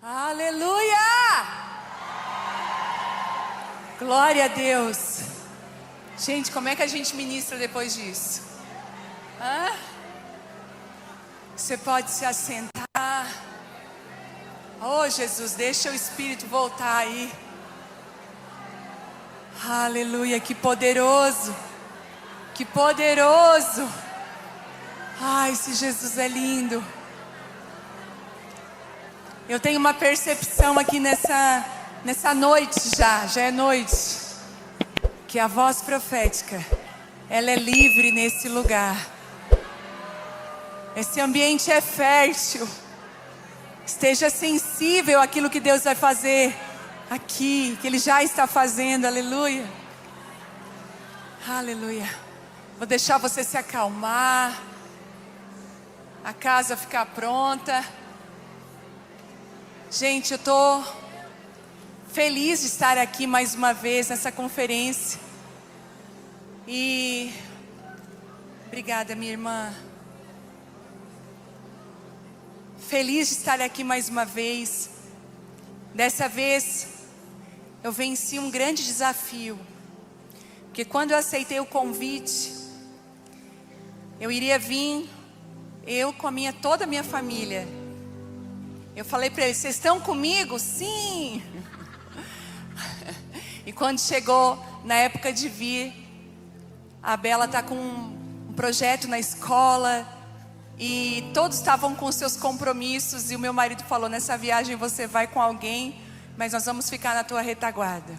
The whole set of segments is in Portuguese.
Aleluia! Glória a Deus. Gente, como é que a gente ministra depois disso? Você pode se assentar. Oh, Jesus, deixa o Espírito voltar aí. Aleluia, que poderoso. Que poderoso. Ai, esse Jesus é lindo. Eu tenho uma percepção aqui nessa noite já é noite, que a voz profética, ela é livre nesse lugar. Esse ambiente é fértil. Esteja sensível àquilo que Deus vai fazer aqui, que Ele já está fazendo, aleluia. Aleluia. Vou deixar você se acalmar, a casa ficar pronta. Gente, eu estou feliz de estar aqui mais uma vez nessa conferência. E obrigada, minha irmã. Feliz de estar aqui mais uma vez. Dessa vez eu venci um grande desafio. Porque quando eu aceitei o convite, eu iria vir, eu com toda a minha família. Eu falei para eles: vocês estão comigo? Sim! E quando chegou na época de vir, a Bela está com um projeto na escola. E todos estavam com seus compromissos. E o meu marido falou: nessa viagem você vai com alguém, mas nós vamos ficar na tua retaguarda.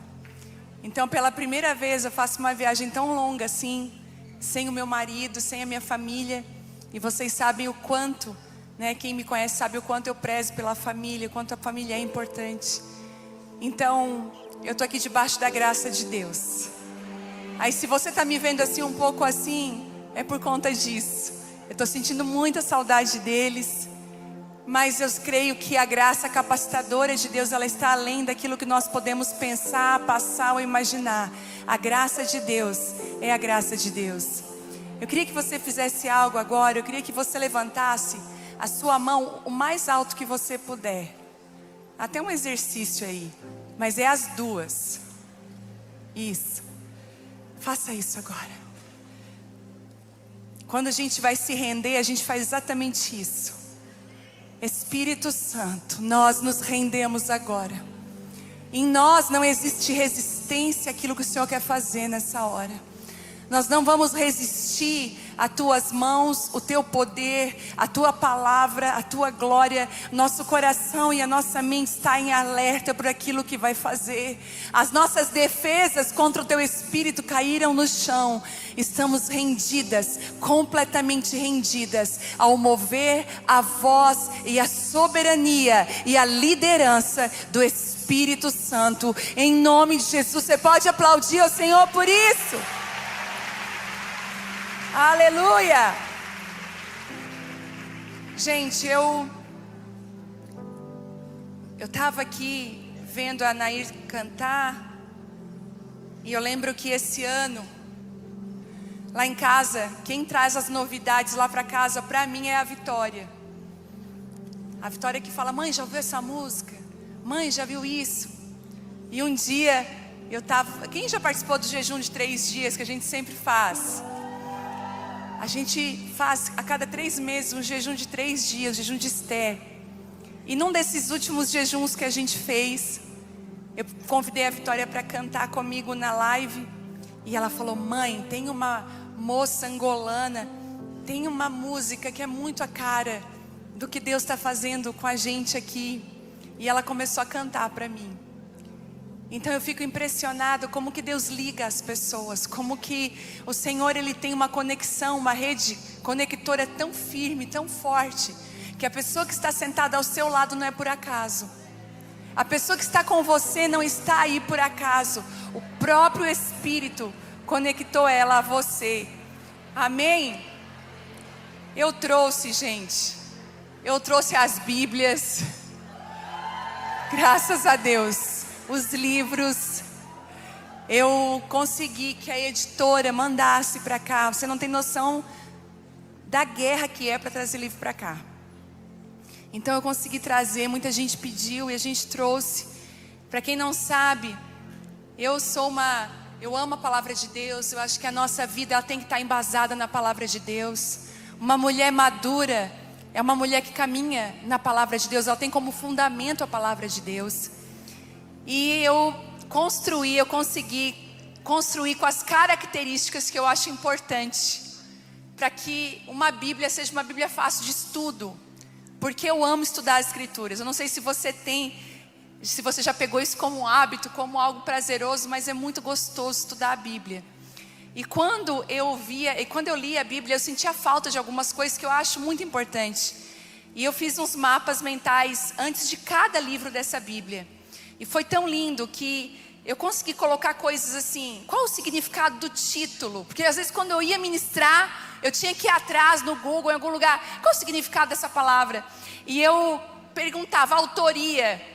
Então pela primeira vez eu faço uma viagem tão longa assim, sem o meu marido, sem a minha família. E vocês sabem o quanto, quem me conhece sabe o quanto eu prezo pela família, o quanto a família é importante. Então eu estou aqui debaixo da graça de Deus. Aí se você está me vendo assim um pouco assim, é por conta disso. Eu estou sentindo muita saudade deles, mas eu creio que a graça capacitadora de Deus, ela está além daquilo que nós podemos pensar, passar ou imaginar. A graça de Deus é a graça de Deus. Eu queria que você fizesse algo agora. Eu queria que você levantasse a sua mão o mais alto que você puder. Até um exercício aí, mas é as duas. Isso. Faça isso agora. Quando a gente vai se render, a gente faz exatamente isso. Espírito Santo, nós nos rendemos agora. Em nós não existe resistência àquilo que o Senhor quer fazer nessa hora. Nós não vamos resistir às tuas mãos, o teu poder, a tua palavra, a tua glória. Nosso coração e a nossa mente está em alerta por aquilo que vai fazer. As nossas defesas contra o teu espírito caíram no chão. Estamos rendidas, completamente rendidas ao mover a voz e a soberania e a liderança do Espírito Santo. Em nome de Jesus, você pode aplaudir ao Senhor por isso? Aleluia! Gente, eu estava aqui vendo a Nair cantar. E eu lembro que esse ano, lá em casa, quem traz as novidades lá para casa, para mim, é a Vitória. A Vitória que fala: mãe, já ouviu essa música? Mãe, já viu isso? E um dia, eu estava... Quem já participou do jejum de 3 dias que a gente sempre faz? A gente faz a cada 3 meses um jejum de 3 dias, jejum de Esther. E num desses últimos jejuns que a gente fez, eu convidei a Vitória para cantar comigo na live. E ela falou: mãe, tem uma moça angolana, tem uma música que é muito a cara do que Deus está fazendo com a gente aqui. E ela começou a cantar para mim. Então eu fico impressionado como que Deus liga as pessoas, como que o Senhor, Ele tem uma conexão, uma rede conectora tão firme, tão forte, que a pessoa que está sentada ao seu lado não é por acaso. A pessoa que está com você não está aí por acaso. O próprio Espírito conectou ela a você. Amém? Eu trouxe, gente, eu trouxe as Bíblias, graças a Deus. Os livros, eu consegui que a editora mandasse para cá. Você não tem noção da guerra que é para trazer livro para cá. Então eu consegui trazer, muita gente pediu e a gente trouxe. Para quem não sabe, eu amo a palavra de Deus. Eu acho que a nossa vida ela tem que estar embasada na palavra de Deus. Uma mulher madura é uma mulher que caminha na palavra de Deus. Ela tem como fundamento a palavra de Deus. E eu consegui construir com as características que eu acho importante, para que uma Bíblia seja uma Bíblia fácil de estudo. Porque eu amo estudar as Escrituras. Eu não sei se você já pegou isso como um hábito, como algo prazeroso, mas é muito gostoso estudar a Bíblia. E quando eu lia a Bíblia, eu sentia falta de algumas coisas que eu acho muito importante. E eu fiz uns mapas mentais antes de cada livro dessa Bíblia. E foi tão lindo que eu consegui colocar coisas assim, qual o significado do título? Porque às vezes quando eu ia ministrar, eu tinha que ir atrás no Google, em algum lugar, qual o significado dessa palavra? E eu perguntava, autoria,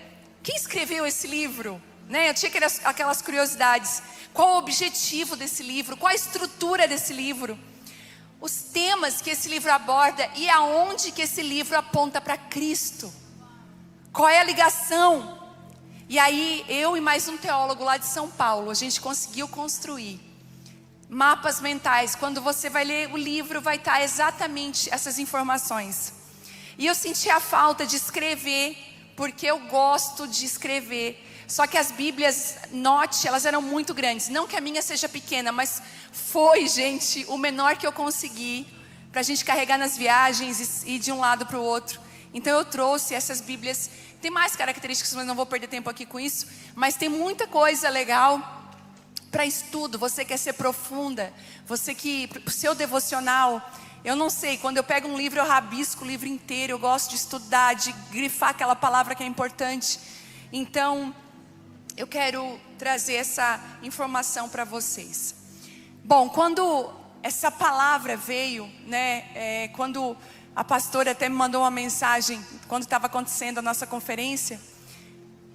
quem escreveu esse livro? Eu tinha aquelas curiosidades. Qual o objetivo desse livro? Qual a estrutura desse livro? Os temas que esse livro aborda e aonde que esse livro aponta para Cristo? Qual é a ligação? E aí eu e mais um teólogo lá de São Paulo, a gente conseguiu construir mapas mentais. Quando você vai ler o livro, vai estar exatamente essas informações. E eu senti a falta de escrever, porque eu gosto de escrever. Só que as Bíblias, elas eram muito grandes. Não que a minha seja pequena, mas foi, gente, o menor que eu consegui para a gente carregar nas viagens e ir de um lado para o outro. Então eu trouxe essas Bíblias. Tem mais características, mas não vou perder tempo aqui com isso. Mas tem muita coisa legal para estudo. Você quer ser profunda, o seu devocional. Eu não sei, quando eu pego um livro, eu rabisco o livro inteiro. Eu gosto de estudar, de grifar aquela palavra que é importante. Então, eu quero trazer essa informação para vocês. Bom, quando essa palavra veio, quando a pastora até me mandou uma mensagem, quando estava acontecendo a nossa conferência,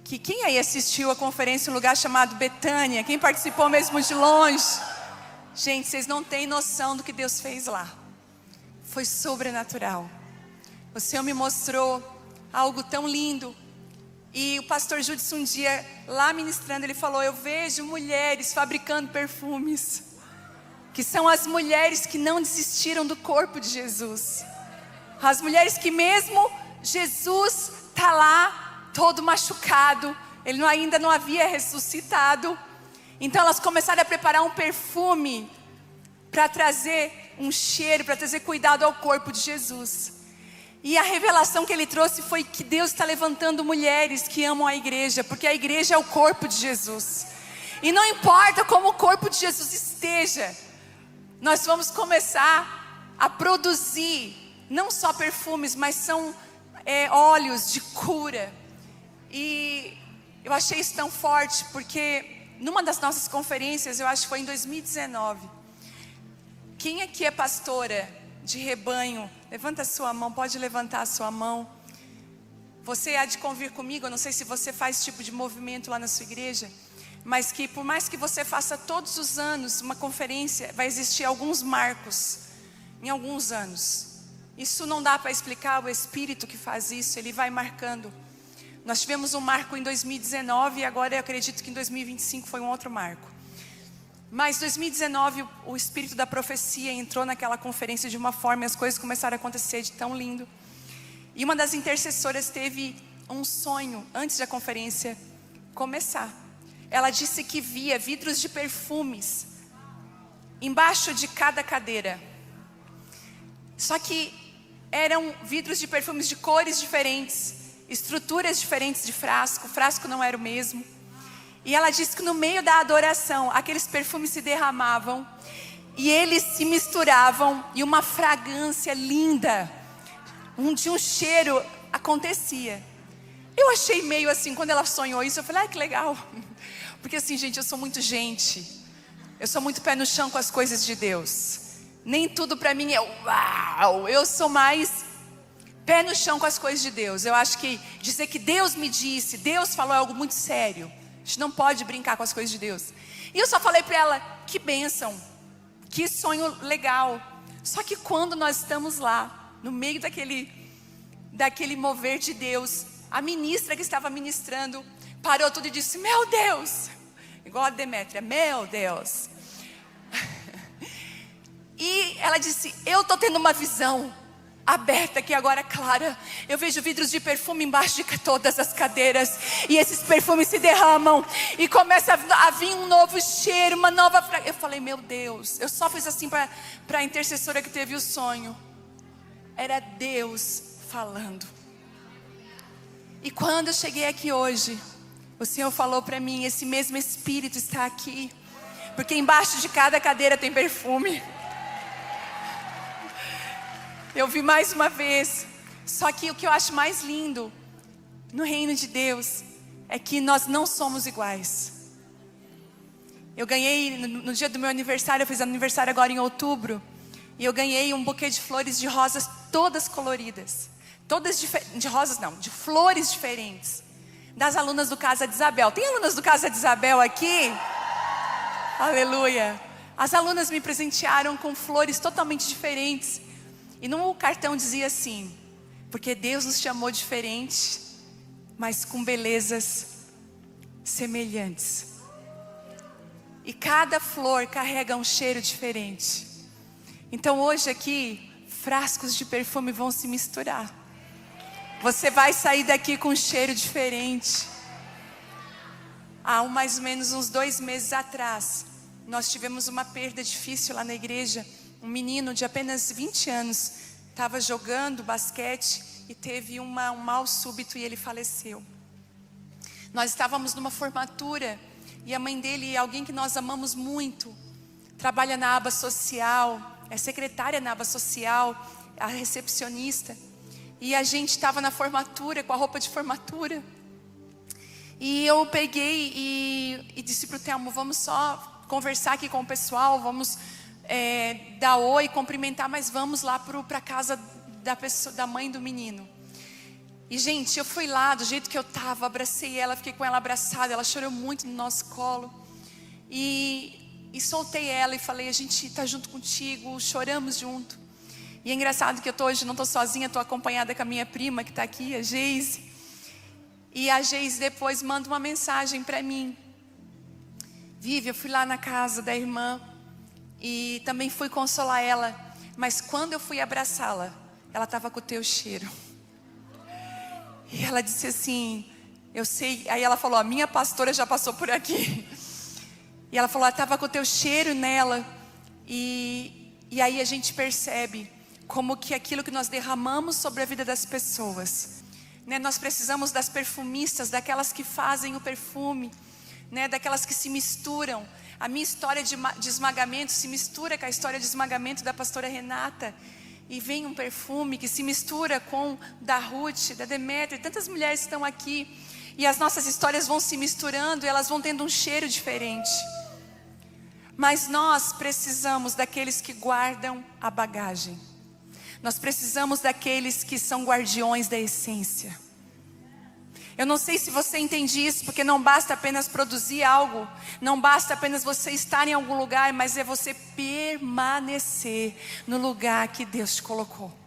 que quem aí assistiu a conferência em um lugar chamado Betânia? Quem participou mesmo de longe? Gente, vocês não têm noção do que Deus fez lá. Foi sobrenatural. O Senhor me mostrou algo tão lindo. E o pastor Judson um dia, lá ministrando, ele falou, eu vejo mulheres fabricando perfumes, que são as mulheres que não desistiram do corpo de Jesus. As mulheres que mesmo Jesus está lá, todo machucado, ele ainda não havia ressuscitado. Então elas começaram a preparar um perfume para trazer um cheiro, para trazer cuidado ao corpo de Jesus. E a revelação que ele trouxe foi que Deus está levantando mulheres que amam a igreja, porque a igreja é o corpo de Jesus. E não importa como o corpo de Jesus esteja, nós vamos começar a produzir, não só perfumes, mas são óleos de cura. E eu achei isso tão forte, porque numa das nossas conferências, eu acho que foi em 2019, quem aqui é pastora de rebanho? Levanta a sua mão, pode levantar a sua mão. Você há de convir comigo, eu não sei se você faz esse tipo de movimento lá na sua igreja, mas que por mais que você faça todos os anos uma conferência, vai existir alguns marcos em alguns anos. Isso não dá para explicar, o Espírito que faz isso, ele vai marcando. Nós tivemos um marco em 2019 e agora eu acredito que em 2025 foi um outro marco. Mas em 2019 o Espírito da profecia entrou naquela conferência de uma forma e as coisas começaram a acontecer de tão lindo. E uma das intercessoras teve um sonho antes da conferência começar. Ela disse que via vidros de perfumes embaixo de cada cadeira. Só que eram vidros de perfumes de cores diferentes, estruturas diferentes de frasco. O frasco não era o mesmo. E ela disse que no meio da adoração, aqueles perfumes se derramavam e eles se misturavam e uma fragrância linda, de um cheiro acontecia. Eu achei meio assim, quando ela sonhou isso, eu falei, que legal. Porque assim, gente, eu sou muito gente. Eu sou muito pé no chão com as coisas de Deus. Nem tudo para mim é uau. Eu sou mais pé no chão com as coisas de Deus. Eu acho que dizer que Deus me disse, Deus falou é algo muito sério. A gente não pode brincar com as coisas de Deus. E eu só falei para ela, que bênção, que sonho legal. Só que quando nós estamos lá, no meio daquele mover de Deus, a ministra que estava ministrando parou tudo e disse: meu Deus, igual a Demétria, meu Deus. E ela disse: eu estou tendo uma visão aberta aqui agora, clara. Eu vejo vidros de perfume embaixo de todas as cadeiras, e esses perfumes se derramam, e começa a vir um novo cheiro, uma nova fragrância. Eu falei: meu Deus. Eu só fiz assim para a intercessora que teve o sonho. Era Deus falando. E quando eu cheguei aqui hoje, o Senhor falou para mim: esse mesmo Espírito está aqui, porque embaixo de cada cadeira tem perfume. Eu vi mais uma vez. Só que o que eu acho mais lindo no reino de Deus é que nós não somos iguais. Eu ganhei no dia do meu aniversário, eu fiz aniversário agora em outubro, e eu ganhei um buquê de flores de rosas todas coloridas. Todas de rosas não, de flores diferentes. Das alunas do Casa de Isabel. Tem alunas do Casa de Isabel aqui? Aleluia. As alunas me presentearam com flores totalmente diferentes. E no cartão dizia assim: porque Deus nos chamou diferente, mas com belezas semelhantes. E cada flor carrega um cheiro diferente. Então hoje aqui, frascos de perfume vão se misturar. Você vai sair daqui com um cheiro diferente. Há mais ou menos uns 2 meses atrás, nós tivemos uma perda difícil lá na igreja. Um menino de apenas 20 anos estava jogando basquete e teve um mal súbito e ele faleceu. Nós estávamos numa formatura e a mãe dele, alguém que nós amamos muito, trabalha na aba social, é secretária na aba social, a recepcionista. E a gente estava na formatura, com a roupa de formatura. E eu peguei e disse para o Telmo: vamos só conversar aqui com o pessoal, vamos dar oi, cumprimentar, mas vamos lá para a casa da mãe do menino. E gente, eu fui lá do jeito que eu estava, abracei ela, fiquei com ela abraçada, ela chorou muito no nosso colo. E soltei ela e falei: a gente está junto contigo, choramos junto. E é engraçado que hoje não estou sozinha, estou acompanhada com a minha prima que está aqui, a Geise. E a Geise depois manda uma mensagem para mim: Vivi, eu fui lá na casa da irmã e também fui consolar ela, mas quando eu fui abraçá-la, ela estava com o teu cheiro. E ela disse assim: eu sei. Aí ela falou: a minha pastora já passou por aqui. E ela falou: estava com o teu cheiro nela. E aí a gente percebe como que aquilo que nós derramamos sobre a vida das pessoas, né? Nós precisamos das perfumistas, daquelas que fazem o perfume, né? Daquelas que se misturam. A minha história de esmagamento se mistura com a história de esmagamento da pastora Renata, e vem um perfume que se mistura com da Ruth, da Demétria, tantas mulheres estão aqui, e as nossas histórias vão se misturando e elas vão tendo um cheiro diferente. Mas nós precisamos daqueles que guardam a bagagem. Nós precisamos daqueles que são guardiões da essência. Eu não sei se você entende isso, porque não basta apenas produzir algo, não basta apenas você estar em algum lugar, mas é você permanecer no lugar que Deus te colocou.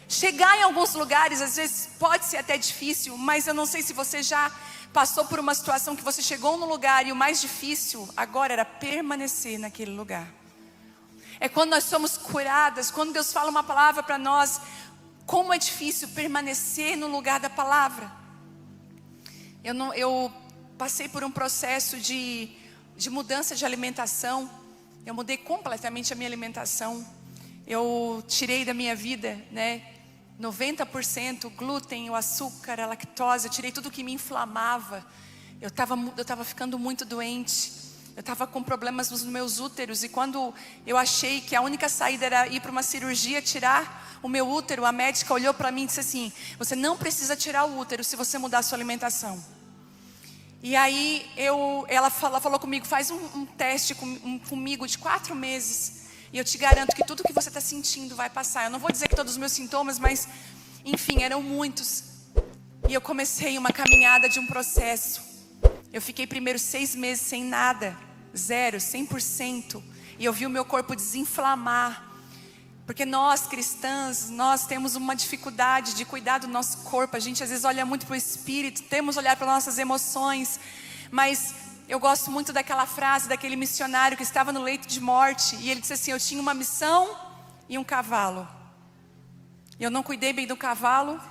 Chegar em alguns lugares às vezes pode ser até difícil, mas eu não sei se você já passou por uma situação que você chegou no lugar e o mais difícil agora era permanecer naquele lugar. É quando nós somos curadas, quando Deus fala uma palavra para nós, como é difícil permanecer no lugar da palavra. Eu passei por um processo de mudança de alimentação. Eu mudei completamente a minha alimentação. Eu tirei da minha vida, 90% o glúten, o açúcar, a lactose. Eu tirei tudo que me inflamava. Eu estava ficando muito doente. Eu estava com problemas nos meus úteros. E quando eu achei que a única saída era ir para uma cirurgia, tirar o meu útero, a médica olhou para mim e disse assim: você não precisa tirar o útero se você mudar a sua alimentação. E aí ela falou comigo: faz um teste comigo de 4 meses. E eu te garanto que tudo que você está sentindo vai passar. Eu não vou dizer que todos os meus sintomas, mas enfim, eram muitos. E eu comecei uma caminhada de um processo. Eu fiquei primeiro 6 meses sem nada, 0, 100%. E eu vi o meu corpo desinflamar. Porque nós cristãs, nós temos uma dificuldade de cuidar do nosso corpo. A gente às vezes olha muito para o espírito, temos olhar para nossas emoções. Mas eu gosto muito daquela frase daquele missionário que estava no leito de morte. E ele disse assim: eu tinha uma missão e um cavalo. Eu não cuidei bem do cavalo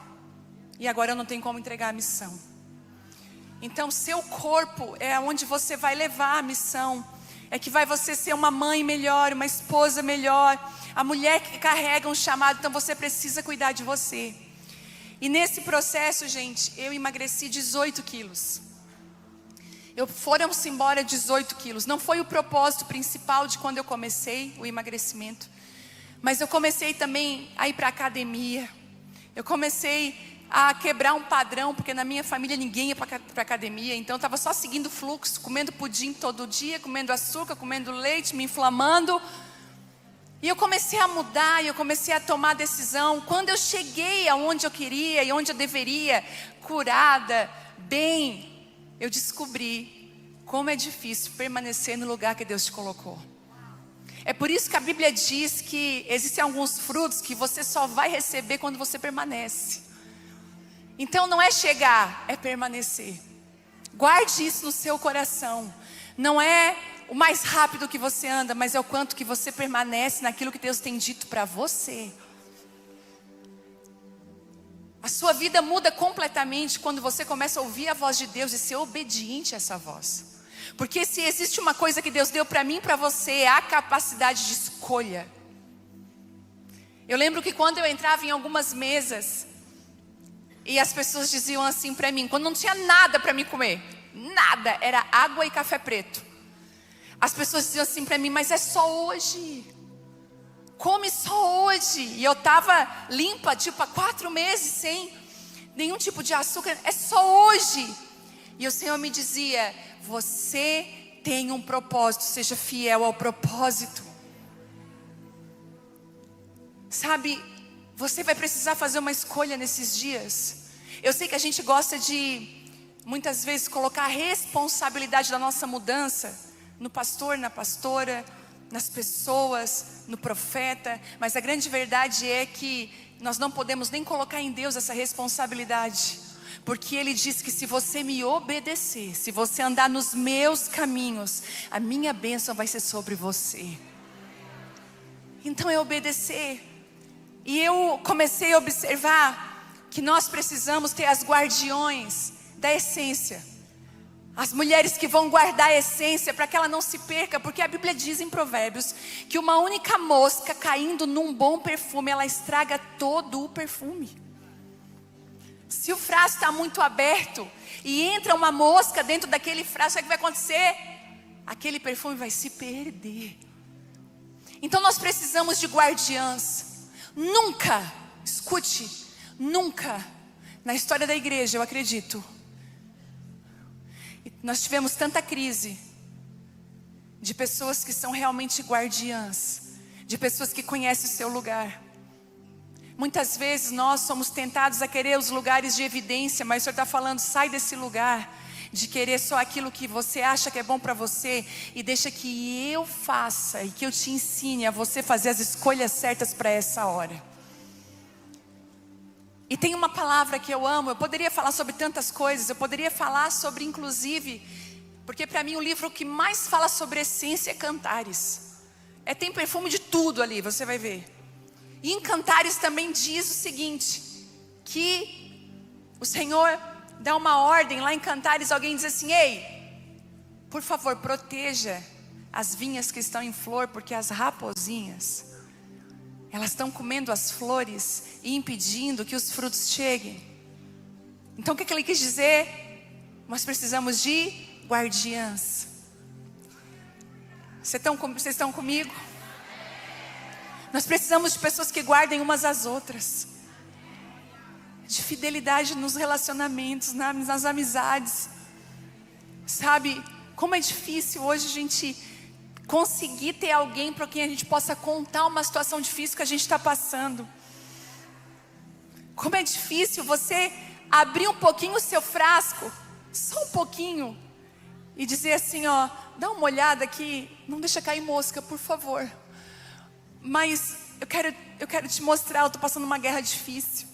e agora eu não tenho como entregar a missão. Então seu corpo é onde você vai levar a missão. É que vai você ser uma mãe melhor, uma esposa melhor, a mulher que carrega um chamado. Então você precisa cuidar de você. E nesse processo, gente, eu emagreci 18 quilos. Foram-se embora 18 quilos. Não foi o propósito principal de quando eu comecei o emagrecimento. Mas eu comecei também a ir para a academia. Eu comecei a quebrar um padrão, porque na minha família ninguém ia para a academia. Então eu estava só seguindo o fluxo, comendo pudim todo dia, comendo açúcar, comendo leite, me inflamando. E eu comecei a mudar, e eu comecei a tomar decisão. Quando eu cheguei aonde eu queria e onde eu deveria, curada, bem, eu descobri como é difícil permanecer no lugar que Deus te colocou. É por isso que a Bíblia diz que existem alguns frutos que você só vai receber quando você permanece. Então não é chegar, é permanecer. Guarde isso no seu coração. Não é o mais rápido que você anda, mas é o quanto que você permanece naquilo que Deus tem dito para você. A sua vida muda completamente quando você começa a ouvir a voz de Deus e ser obediente a essa voz. Porque se existe uma coisa que Deus deu para mim e para você, é a capacidade de escolha. Eu lembro que quando eu entrava em algumas mesas e as pessoas diziam assim para mim, quando não tinha nada para mim comer, nada, era água e café preto. As pessoas diziam assim para mim: mas é só hoje, come só hoje. E eu estava limpa, tipo há 4 meses, sem nenhum tipo de açúcar, é só hoje. E o Senhor me dizia: você tem um propósito, seja fiel ao propósito. Sabe, você vai precisar fazer uma escolha nesses dias. Eu sei que a gente gosta de, muitas vezes, colocar a responsabilidade da nossa mudança no pastor, na pastora, nas pessoas, no profeta. Mas a grande verdade é que nós não podemos nem colocar em Deus essa responsabilidade. Porque Ele diz que se você me obedecer, se você andar nos meus caminhos, a minha bênção vai ser sobre você. Então é obedecer. E eu comecei a observar que nós precisamos ter as guardiões da essência. As mulheres que vão guardar a essência para que ela não se perca. Porque a Bíblia diz em Provérbios que uma única mosca caindo num bom perfume, ela estraga todo o perfume. Se o frasco está muito aberto e entra uma mosca dentro daquele frasco, o que vai acontecer? Aquele perfume vai se perder. Então nós precisamos de guardiãs. Nunca, escute, nunca na história da igreja, eu acredito, nós tivemos tanta crise de pessoas que são realmente guardiãs, de pessoas que conhecem o seu lugar. Muitas vezes nós somos tentados a querer os lugares de evidência, mas o Senhor está falando: sai desse lugar de querer só aquilo que você acha que é bom para você, e deixa que eu faça e que eu te ensine a você fazer as escolhas certas para essa hora. E tem uma palavra que eu amo. Eu poderia falar sobre tantas coisas, eu poderia falar sobre, inclusive, porque para mim o livro que mais fala sobre essência é Cantares. Tem perfume de tudo ali, você vai ver. E em Cantares também diz o seguinte, que o Senhor dá uma ordem. Lá em Cantares alguém diz assim: ei, por favor, proteja as vinhas que estão em flor, porque as raposinhas, elas estão comendo as flores e impedindo que os frutos cheguem. Então o que ele quis dizer? Nós precisamos de guardiãs. Vocês estão comigo? Nós precisamos de pessoas que guardem umas às outras, de fidelidade nos relacionamentos, nas amizades. Sabe, como é difícil hoje a gente conseguir ter alguém para quem a gente possa contar uma situação difícil que a gente está passando. Como é difícil você abrir um pouquinho o seu frasco, só um pouquinho, e dizer assim: ó, dá uma olhada aqui, não deixa cair mosca, por favor. Mas eu quero eu quero te mostrar, eu estou passando uma guerra difícil.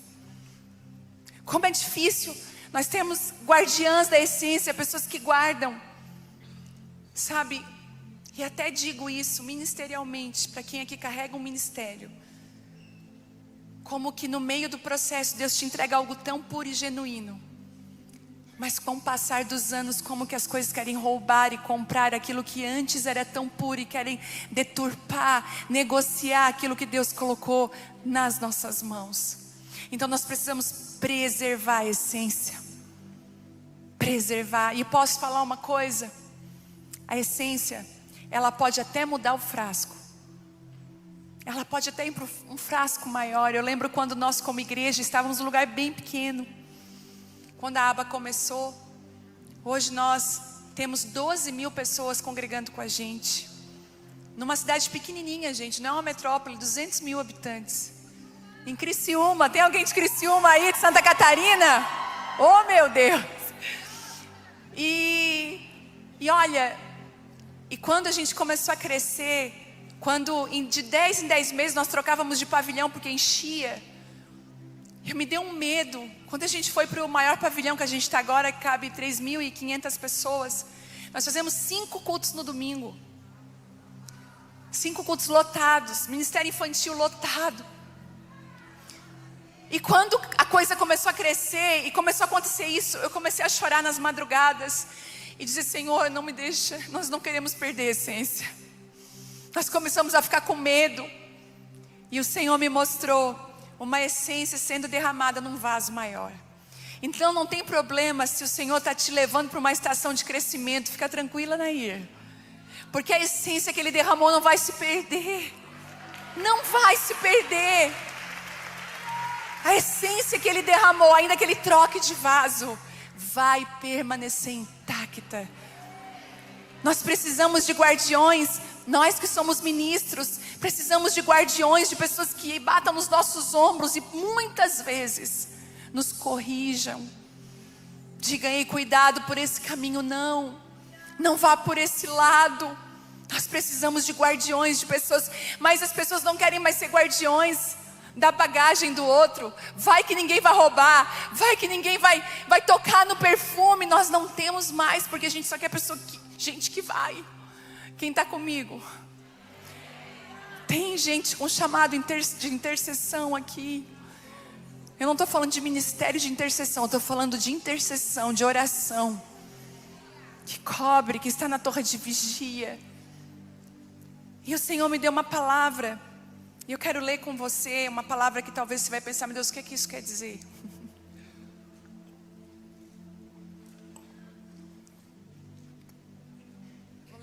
Como é difícil. Nós temos guardiãs da essência, pessoas que guardam, sabe? E até digo isso ministerialmente, para quem aqui carrega um ministério. Como que no meio do processo, Deus te entrega algo tão puro e genuíno. Mas com o passar dos anos, como que as coisas querem roubar e comprar aquilo que antes era tão puro e querem deturpar, negociar aquilo que Deus colocou nas nossas mãos. Então nós precisamos preservar a essência. Preservar. E posso falar uma coisa? A essência, ela pode até mudar o frasco. Ela pode até ir para um frasco maior. Eu lembro quando nós como igreja estávamos num lugar bem pequeno. Quando a aba começou, hoje nós temos 12 mil pessoas congregando com a gente. Numa cidade pequenininha, gente, não é uma metrópole, 200 mil habitantes. Em Criciúma, tem alguém de Criciúma aí, de Santa Catarina? Oh meu Deus! E olha, e quando a gente começou a crescer, quando de 10 em 10 meses nós trocávamos de pavilhão porque enchia, eu me deu um medo. Quando a gente foi para o maior pavilhão que a gente está agora, que cabe 3.500 pessoas, nós fazemos 5 cultos no domingo. 5 cultos lotados, ministério infantil lotado. E quando a coisa começou a crescer e começou a acontecer isso, eu comecei a chorar nas madrugadas e dizer: Senhor, não me deixa, nós não queremos perder a essência. Nós começamos a ficar com medo. E o Senhor me mostrou uma essência sendo derramada num vaso maior. Então não tem problema se o Senhor está te levando para uma estação de crescimento. Fica tranquila, Nair, porque a essência que Ele derramou não vai se perder. Não vai se perder. A essência que Ele derramou, ainda que Ele troque de vaso, vai permanecer intacta. Nós precisamos de guardiões. Nós que somos ministros, precisamos de guardiões, de pessoas que batam nos nossos ombros e muitas vezes nos corrijam. Digam: ei, cuidado por esse caminho, não vá por esse lado. Nós precisamos de guardiões, de pessoas, mas as pessoas não querem mais ser guardiões da bagagem do outro. Vai que ninguém vai roubar, vai que ninguém vai tocar no perfume. Nós não temos mais, porque a gente só quer gente que vai. Quem está comigo? Tem gente com chamado de intercessão aqui. Eu não estou falando de ministério de intercessão, eu estou falando de intercessão, de oração, que cobre, que está na torre de vigia. E o Senhor me deu uma palavra, e eu quero ler com você uma palavra que talvez você vai pensar: meu Deus, o que é que isso quer dizer?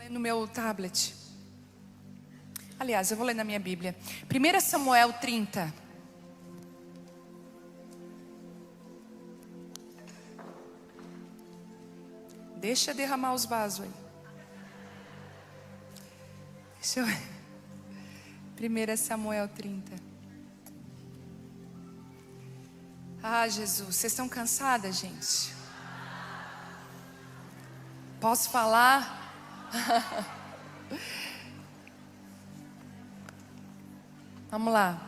No meu tablet. Aliás, eu vou ler na minha Bíblia. 1 Samuel 30. Deixa derramar os vasos aí. Deixa eu ver. 1 Samuel 30. Ah, Jesus, vocês estão cansadas, gente? Posso falar? Vamos lá.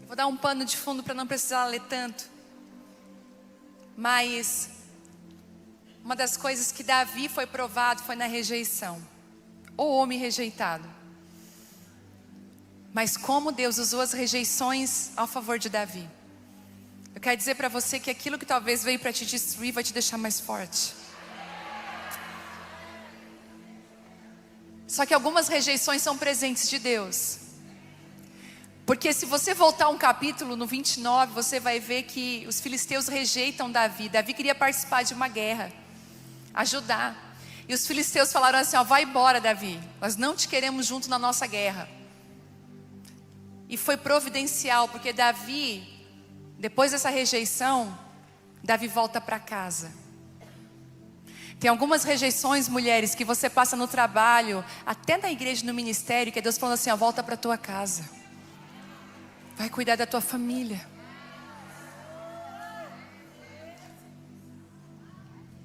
Vou dar um pano de fundo para não precisar ler tanto. Mas uma das coisas que Davi foi provado foi na rejeição. O homem rejeitado. Mas como Deus usou as rejeições ao favor de Davi. Eu quero dizer para você que aquilo que talvez veio para te destruir vai te deixar mais forte. Só que algumas rejeições são presentes de Deus. Porque se você voltar um capítulo no 29, você vai ver que os filisteus rejeitam Davi. Davi queria participar de uma guerra, ajudar. E os filisteus falaram assim: ó, vai embora, Davi, nós não te queremos junto na nossa guerra. E foi providencial, porque Davi, depois dessa rejeição, Davi volta para casa. Tem algumas rejeições, mulheres, que você passa no trabalho, até na igreja, no ministério, que Deus falando assim: ó, volta para tua casa. Vai cuidar da tua família.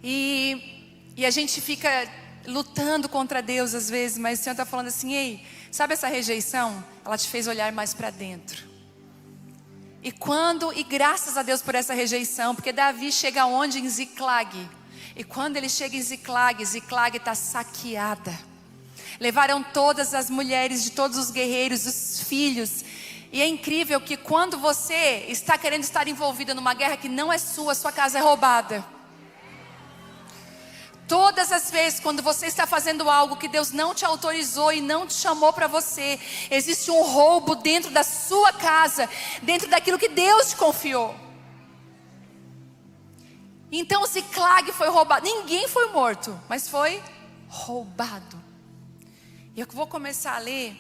E a gente fica lutando contra Deus às vezes, mas o Senhor está falando assim: ei, sabe essa rejeição? Ela te fez olhar mais para dentro. E graças a Deus por essa rejeição, porque Davi chega onde? Em Ziclag. E quando ele chega em Ziclag, Ziclag está saqueada. Levaram todas as mulheres de todos os guerreiros, os filhos. E é incrível que quando você está querendo estar envolvida numa guerra que não é sua casa é roubada. Todas as vezes quando você está fazendo algo que Deus não te autorizou e não te chamou para você, existe um roubo dentro da sua casa, dentro daquilo que Deus te confiou. Então Ziclag foi roubado. Ninguém foi morto, mas foi roubado. E eu vou começar a ler.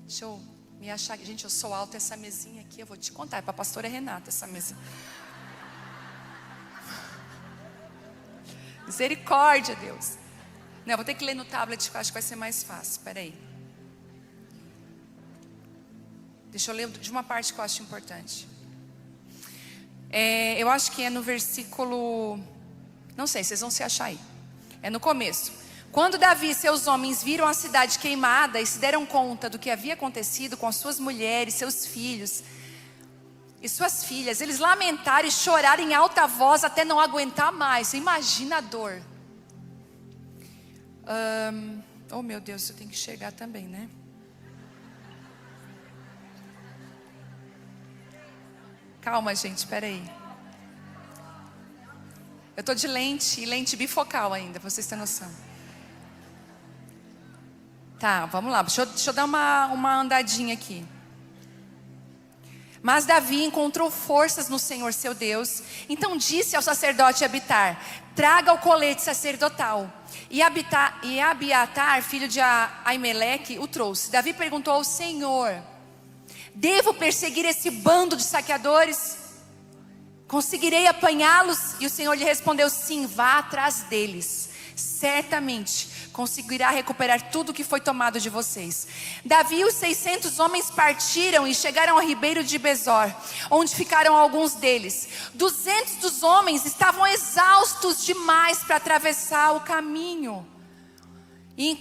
Deixa eu me achar. Gente, eu sou alta, essa mesinha aqui, eu vou te contar, é para a pastora Renata essa mesinha. Misericórdia, Deus. Não, eu vou ter que ler no tablet, que eu acho que vai ser mais fácil. Espera aí. Deixa eu ler de uma parte que eu acho importante. Eu acho que é no versículo... Não sei, vocês vão se achar aí. É no começo. Quando Davi e seus homens viram a cidade queimada e se deram conta do que havia acontecido com as suas mulheres, seus filhos e suas filhas, eles lamentaram e choraram em alta voz até não aguentar mais. Você imagina a dor. Oh meu Deus, eu tenho que chegar também, né? Calma, gente, espera aí. Eu tô de lente bifocal ainda, pra vocês terem noção. Tá, vamos lá, deixa eu dar uma andadinha aqui. Mas Davi encontrou forças no Senhor seu Deus. Então disse ao sacerdote Abiatar: traga o colete sacerdotal. E Abiatar, filho de Aimeleque, o trouxe. Davi perguntou ao Senhor: devo perseguir esse bando de saqueadores? Conseguirei apanhá-los? E o Senhor lhe respondeu: sim, vá atrás deles. Certamente conseguirá recuperar tudo que foi tomado de vocês. Davi e os 600 homens partiram e chegaram ao ribeiro de Besor, onde ficaram alguns deles. 200 dos homens estavam exaustos demais para atravessar o caminho e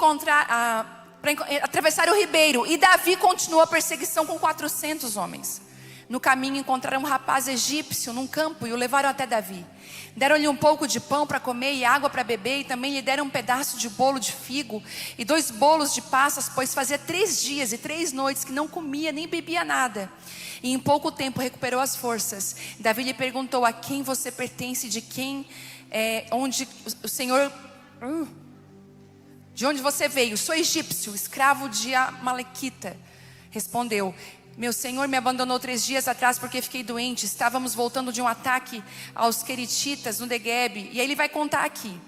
atravessar o ribeiro. E Davi continuou a perseguição com 400 homens. No caminho encontraram um rapaz egípcio num campo e o levaram até Davi. Deram-lhe um pouco de pão para comer e água para beber, e também lhe deram um pedaço de bolo de figo e 2 bolos de passas, pois fazia 3 dias e 3 noites que não comia nem bebia nada. E em pouco tempo recuperou as forças. Davi lhe perguntou: a quem você pertence, de onde o Senhor... de onde você veio? Sou egípcio, escravo de Amalequita. Respondeu: meu senhor me abandonou 3 dias atrás porque fiquei doente. Estávamos voltando de um ataque aos queretitas no Neguebe. E aí ele vai contar aqui.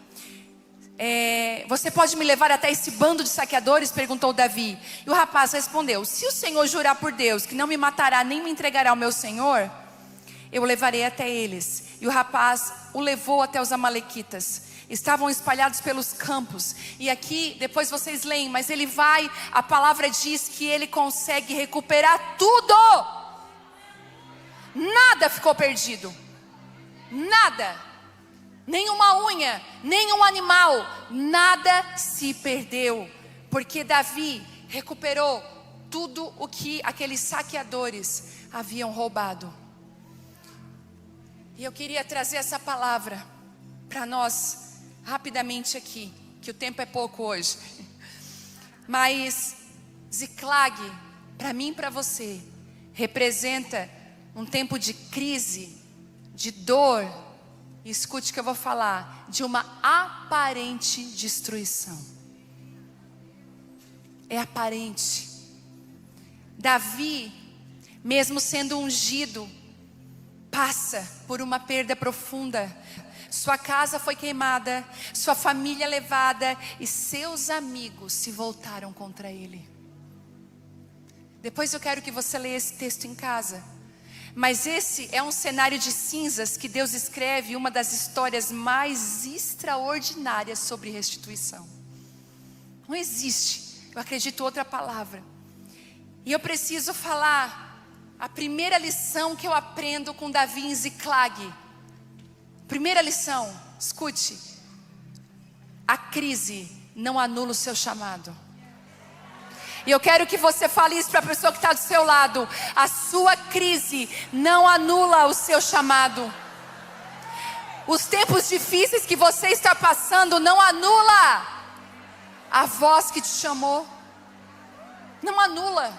Você pode me levar até esse bando de saqueadores? Perguntou Davi. E o rapaz respondeu: se o Senhor jurar por Deus que não me matará nem me entregará ao meu senhor, eu o levarei até eles. E o rapaz o levou até os amalequitas. Estavam espalhados pelos campos. E aqui, depois vocês leem, mas ele vai, a palavra diz que ele consegue recuperar tudo. Nada ficou perdido. Nada. Nenhuma unha, nenhum animal, nada se perdeu. Porque Davi recuperou tudo o que aqueles saqueadores haviam roubado. E eu queria trazer essa palavra para nós rapidamente aqui, que o tempo é pouco hoje. Mas Ziclag, para mim e para você, representa um tempo de crise, de dor. E escute o que eu vou falar: de uma aparente destruição. É aparente. Davi, mesmo sendo ungido, passa por uma perda profunda. Sua casa foi queimada, sua família levada, e seus amigos se voltaram contra ele. Depois eu quero que você leia esse texto em casa. Mas esse é um cenário de cinzas que Deus escreve, uma das histórias mais extraordinárias sobre restituição. Não existe, eu acredito, outra palavra. E eu preciso falar a primeira lição que eu aprendo com Davi em Ziclag. Primeira lição, escute. A crise não anula o seu chamado. E eu quero que você fale isso para a pessoa que está do seu lado. A sua crise não anula o seu chamado. Os tempos difíceis que você está passando não anula a voz que te chamou. Não anula.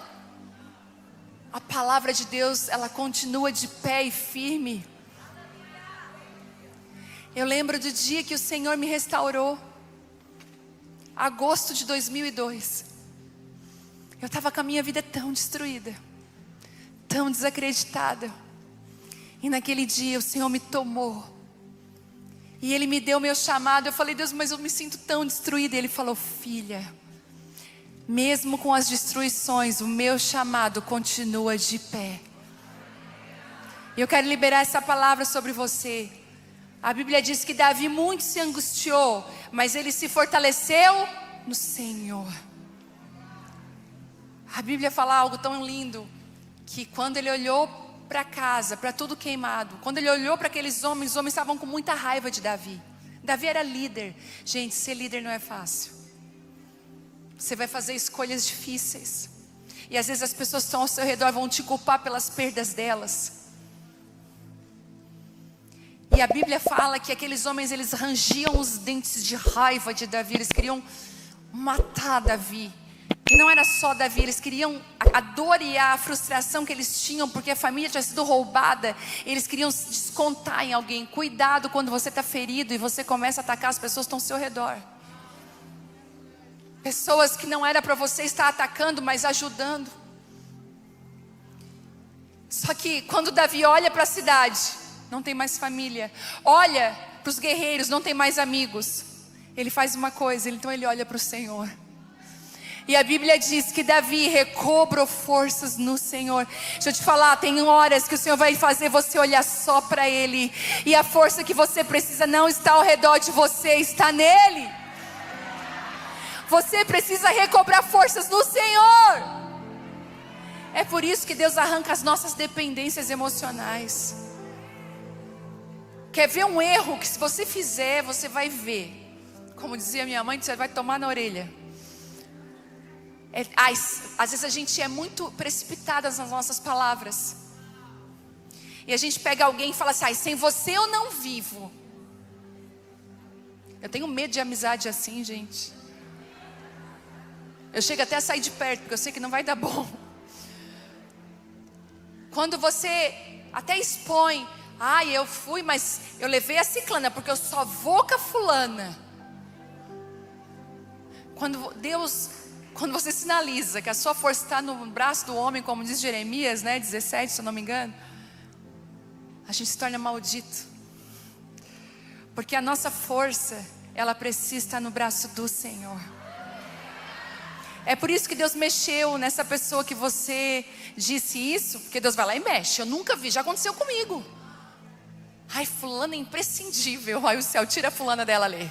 A palavra de Deus, ela continua de pé e firme. Eu lembro do dia que o Senhor me restaurou. Agosto de 2002. Eu estava com a minha vida tão destruída, tão desacreditada. E naquele dia o Senhor me tomou. E Ele me deu o meu chamado. Eu falei: Deus, mas eu me sinto tão destruída. E Ele falou: filha, mesmo com as destruições, o meu chamado continua de pé. E eu quero liberar essa palavra sobre você. A Bíblia diz que Davi muito se angustiou, mas ele se fortaleceu no Senhor. A Bíblia fala algo tão lindo, que quando ele olhou para casa, para tudo queimado, quando ele olhou para aqueles homens, os homens estavam com muita raiva de Davi. Davi era líder. Gente, ser líder não é fácil. Você vai fazer escolhas difíceis. E às vezes as pessoas que estão ao seu redor vão te culpar pelas perdas delas. E a Bíblia fala que aqueles homens, eles rangiam os dentes de raiva de Davi. Eles queriam matar Davi. E não era só Davi, eles queriam a dor e a frustração que eles tinham, porque a família tinha sido roubada. Eles queriam se descontar em alguém. Cuidado quando você está ferido e você começa a atacar as pessoas que estão ao seu redor. Pessoas que não era para você estar atacando, mas ajudando. Só que quando Davi olha para a cidade, não tem mais família. Olha para os guerreiros, não tem mais amigos. Ele faz uma coisa, então ele olha para o Senhor. E a Bíblia diz que Davi recobrou forças no Senhor. Deixa eu te falar, tem horas que o Senhor vai fazer você olhar só para Ele. E a força que você precisa não está ao redor de você, está nele. Você precisa recobrar forças no Senhor. É por isso que Deus arranca as nossas dependências emocionais. Quer ver um erro que se você fizer, você vai ver. Como dizia minha mãe, você vai tomar na orelha. Às vezes a gente é muito precipitada nas nossas palavras. E a gente pega alguém e fala assim: sem você eu não vivo. Eu tenho medo de amizade assim, gente. Eu chego até a sair de perto, porque eu sei que não vai dar bom. Quando você até expõe: eu fui, mas eu levei a ciclana, porque eu só vou com a fulana. Quando você sinaliza que a sua força está no braço do homem, como diz Jeremias, 17, se eu não me engano, a gente se torna maldito. Porque a nossa força, ela precisa estar no braço do Senhor. É por isso que Deus mexeu nessa pessoa que você disse isso, porque Deus vai lá e mexe. Eu nunca vi, já aconteceu comigo. Fulana é imprescindível. Aí o céu, tira a fulana dela ali.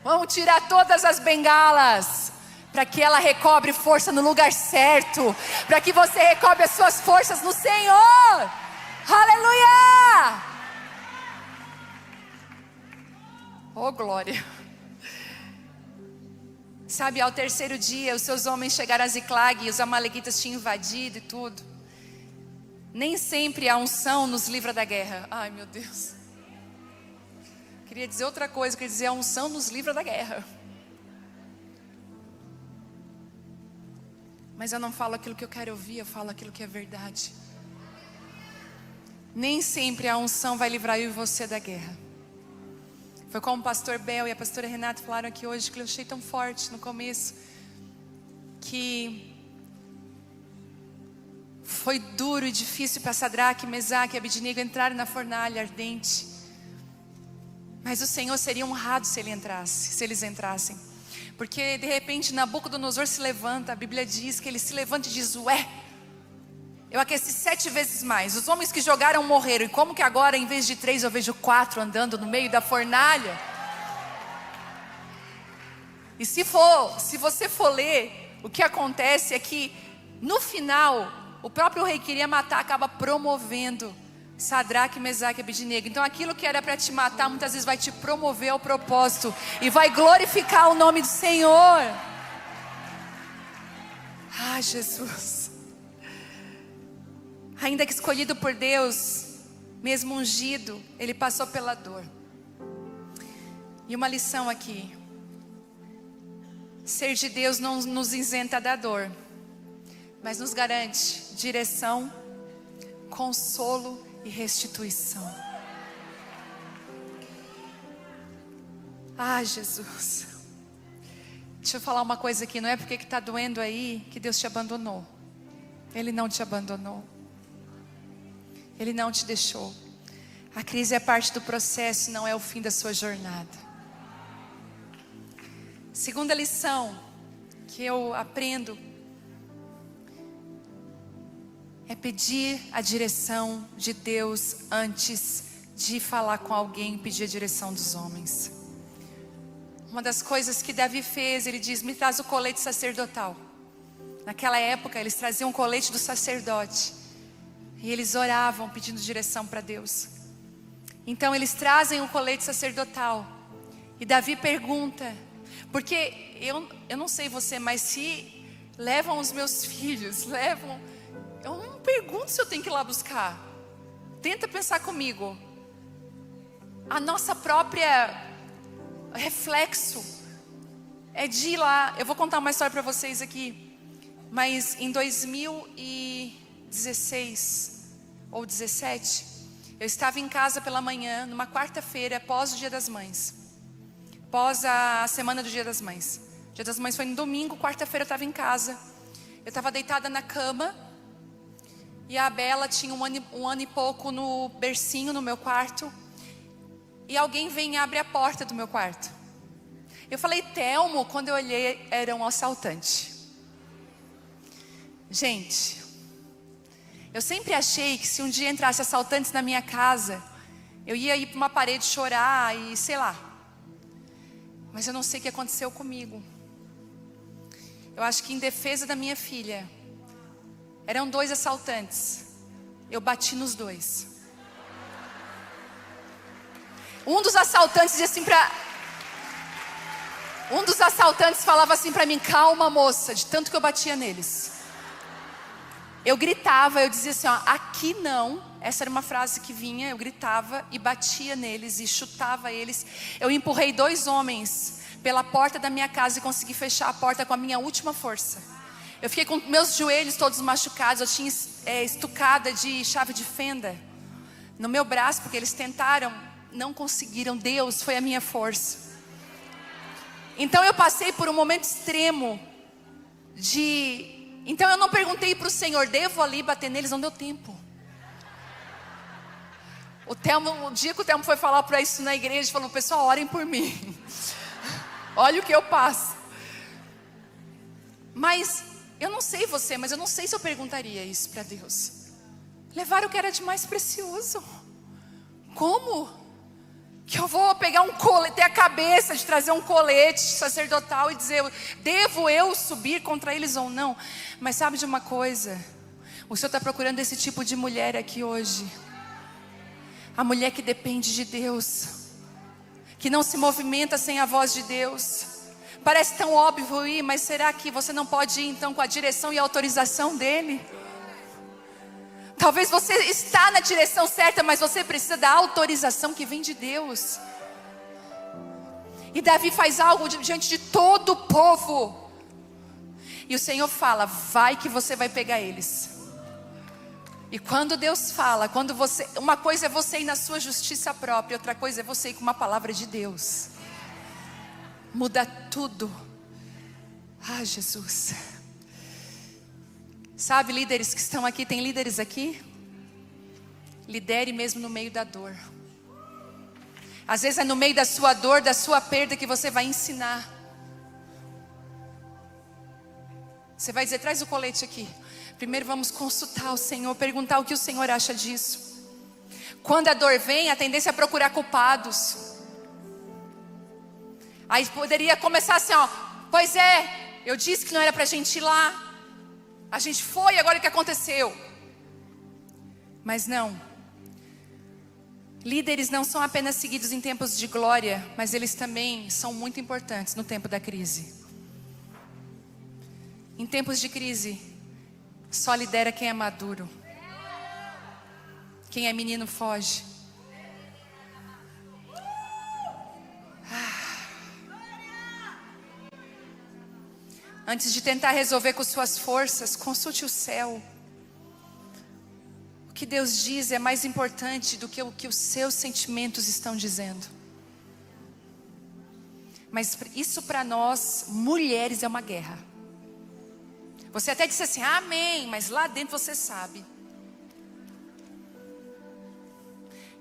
Vamos tirar todas as bengalas, para que ela recobre força no lugar certo, para que você recobre as suas forças no Senhor. Aleluia! Oh, glória. Sabe, ao terceiro dia, os seus homens chegaram a Ziclag e os amalequitas tinham invadido e tudo. Nem sempre a unção nos livra da guerra. Ai, meu Deus. Queria dizer outra coisa, queria dizer: a unção nos livra da guerra. Mas eu não falo aquilo que eu quero ouvir, eu falo aquilo que é verdade. Nem sempre a unção vai livrar eu e você da guerra. Foi como o pastor Bel e a pastora Renata falaram aqui hoje, que eu achei tão forte no começo, que foi duro e difícil para Sadraque, Mesaque e Abednego entrarem na fornalha ardente. Mas o Senhor seria honrado se eles entrassem. Porque de repente Nabucodonosor se levanta, a Bíblia diz que ele se levanta e diz: eu aqueci 7 vezes mais. Os homens que jogaram morreram. E como que agora, em vez de 3, eu vejo 4 andando no meio da fornalha? E se você for ler, o que acontece é que no final, o próprio rei queria matar, acaba promovendo Sadraque, Mesaque e Abednego. Então aquilo que era para te matar, muitas vezes vai te promover ao propósito e vai glorificar o nome do Senhor. Ah, Jesus. Ainda que escolhido por Deus, mesmo ungido, ele passou pela dor. E uma lição aqui: ser de Deus não nos isenta da dor, mas nos garante direção, consolo e restituição. Ah, Jesus. Deixa eu falar uma coisa aqui. Não é porque que está doendo aí que Deus te abandonou. Ele não te abandonou. Ele não te deixou. A crise é parte do processo, não é o fim da sua jornada. Segunda lição que eu aprendo é pedir a direção de Deus antes de falar com alguém, pedir a direção dos homens. Uma das coisas que Davi fez, ele diz: me traz o colete sacerdotal. Naquela época eles traziam o colete do sacerdote e eles oravam pedindo direção para Deus. Então eles trazem o colete sacerdotal e Davi pergunta, porque eu não sei você, mas se levam os meus filhos, eu não pergunto se eu tenho que ir lá buscar. Tenta pensar comigo. A nossa própria reflexo é de ir lá. Eu vou contar uma história para vocês aqui. Mas em 2016 ou 17, eu estava em casa pela manhã, numa quarta-feira, pós o Dia das Mães, pós a semana do Dia das Mães. O Dia das Mães foi no domingo, quarta-feira eu estava em casa. Eu estava deitada na cama e a Bela tinha um ano e pouco no bercinho no meu quarto. E alguém vem e abre a porta do meu quarto. Eu falei: Telmo. Quando eu olhei, era um assaltante. Gente, eu sempre achei que se um dia entrasse assaltantes na minha casa, eu ia ir para uma parede chorar e sei lá. Mas eu não sei o que aconteceu comigo. Eu acho que em defesa da minha filha, eram 2 assaltantes. Eu bati nos 2. Um dos assaltantes falava assim para mim: calma, moça, de tanto que eu batia neles. Eu gritava, eu dizia assim, ó, aqui não. Essa era uma frase que vinha, eu gritava e batia neles e chutava eles. Eu empurrei 2 homens pela porta da minha casa e consegui fechar a porta com a minha última força. Eu fiquei com meus joelhos todos machucados. Eu tinha estucada de chave de fenda no meu braço, porque eles tentaram, não conseguiram. Deus foi a minha força. Então eu passei por um momento extremo então eu não perguntei para o Senhor: devo ali bater neles? Não deu tempo. O dia que o Telmo foi falar para isso na igreja, falou: pessoal, orem por mim. Olha o que eu passo. Mas eu não sei você, mas eu não sei se eu perguntaria isso para Deus. Levaram o que era de mais precioso. Como que eu vou pegar um colete, ter a cabeça de trazer um colete sacerdotal e dizer: devo eu subir contra eles ou não? Mas sabe de uma coisa? O Senhor está procurando esse tipo de mulher aqui hoje. A mulher que depende de Deus, que não se movimenta sem a voz de Deus. Parece tão óbvio ir, mas será que você não pode ir então com a direção e a autorização dEle? Talvez você está na direção certa, mas você precisa da autorização que vem de Deus. E Davi faz algo diante de todo o povo. E o Senhor fala: vai que você vai pegar eles. E quando Deus fala, uma coisa é você ir na sua justiça própria, outra coisa é você ir com uma palavra de Deus. Muda tudo. Ah, Jesus. Sabe, líderes que estão aqui, tem líderes aqui? Lidere mesmo no meio da dor. Às vezes é no meio da sua dor, da sua perda, que você vai ensinar. Você vai dizer: traz o colete aqui. Primeiro vamos consultar o Senhor, perguntar o que o Senhor acha disso. Quando a dor vem, a tendência é procurar culpados. Aí poderia começar assim, ó: pois é, eu disse que não era pra gente ir lá. A gente foi, agora o que aconteceu? Mas não. Líderes não são apenas seguidos em tempos de glória, mas eles também são muito importantes no tempo da crise. Em tempos de crise, só lidera quem é maduro. Quem é menino foge. Antes de tentar resolver com suas forças, consulte o céu. O que Deus diz é mais importante do que o que os seus sentimentos estão dizendo. Mas isso para nós, mulheres, é uma guerra. Você até disse assim, amém, mas lá dentro você sabe.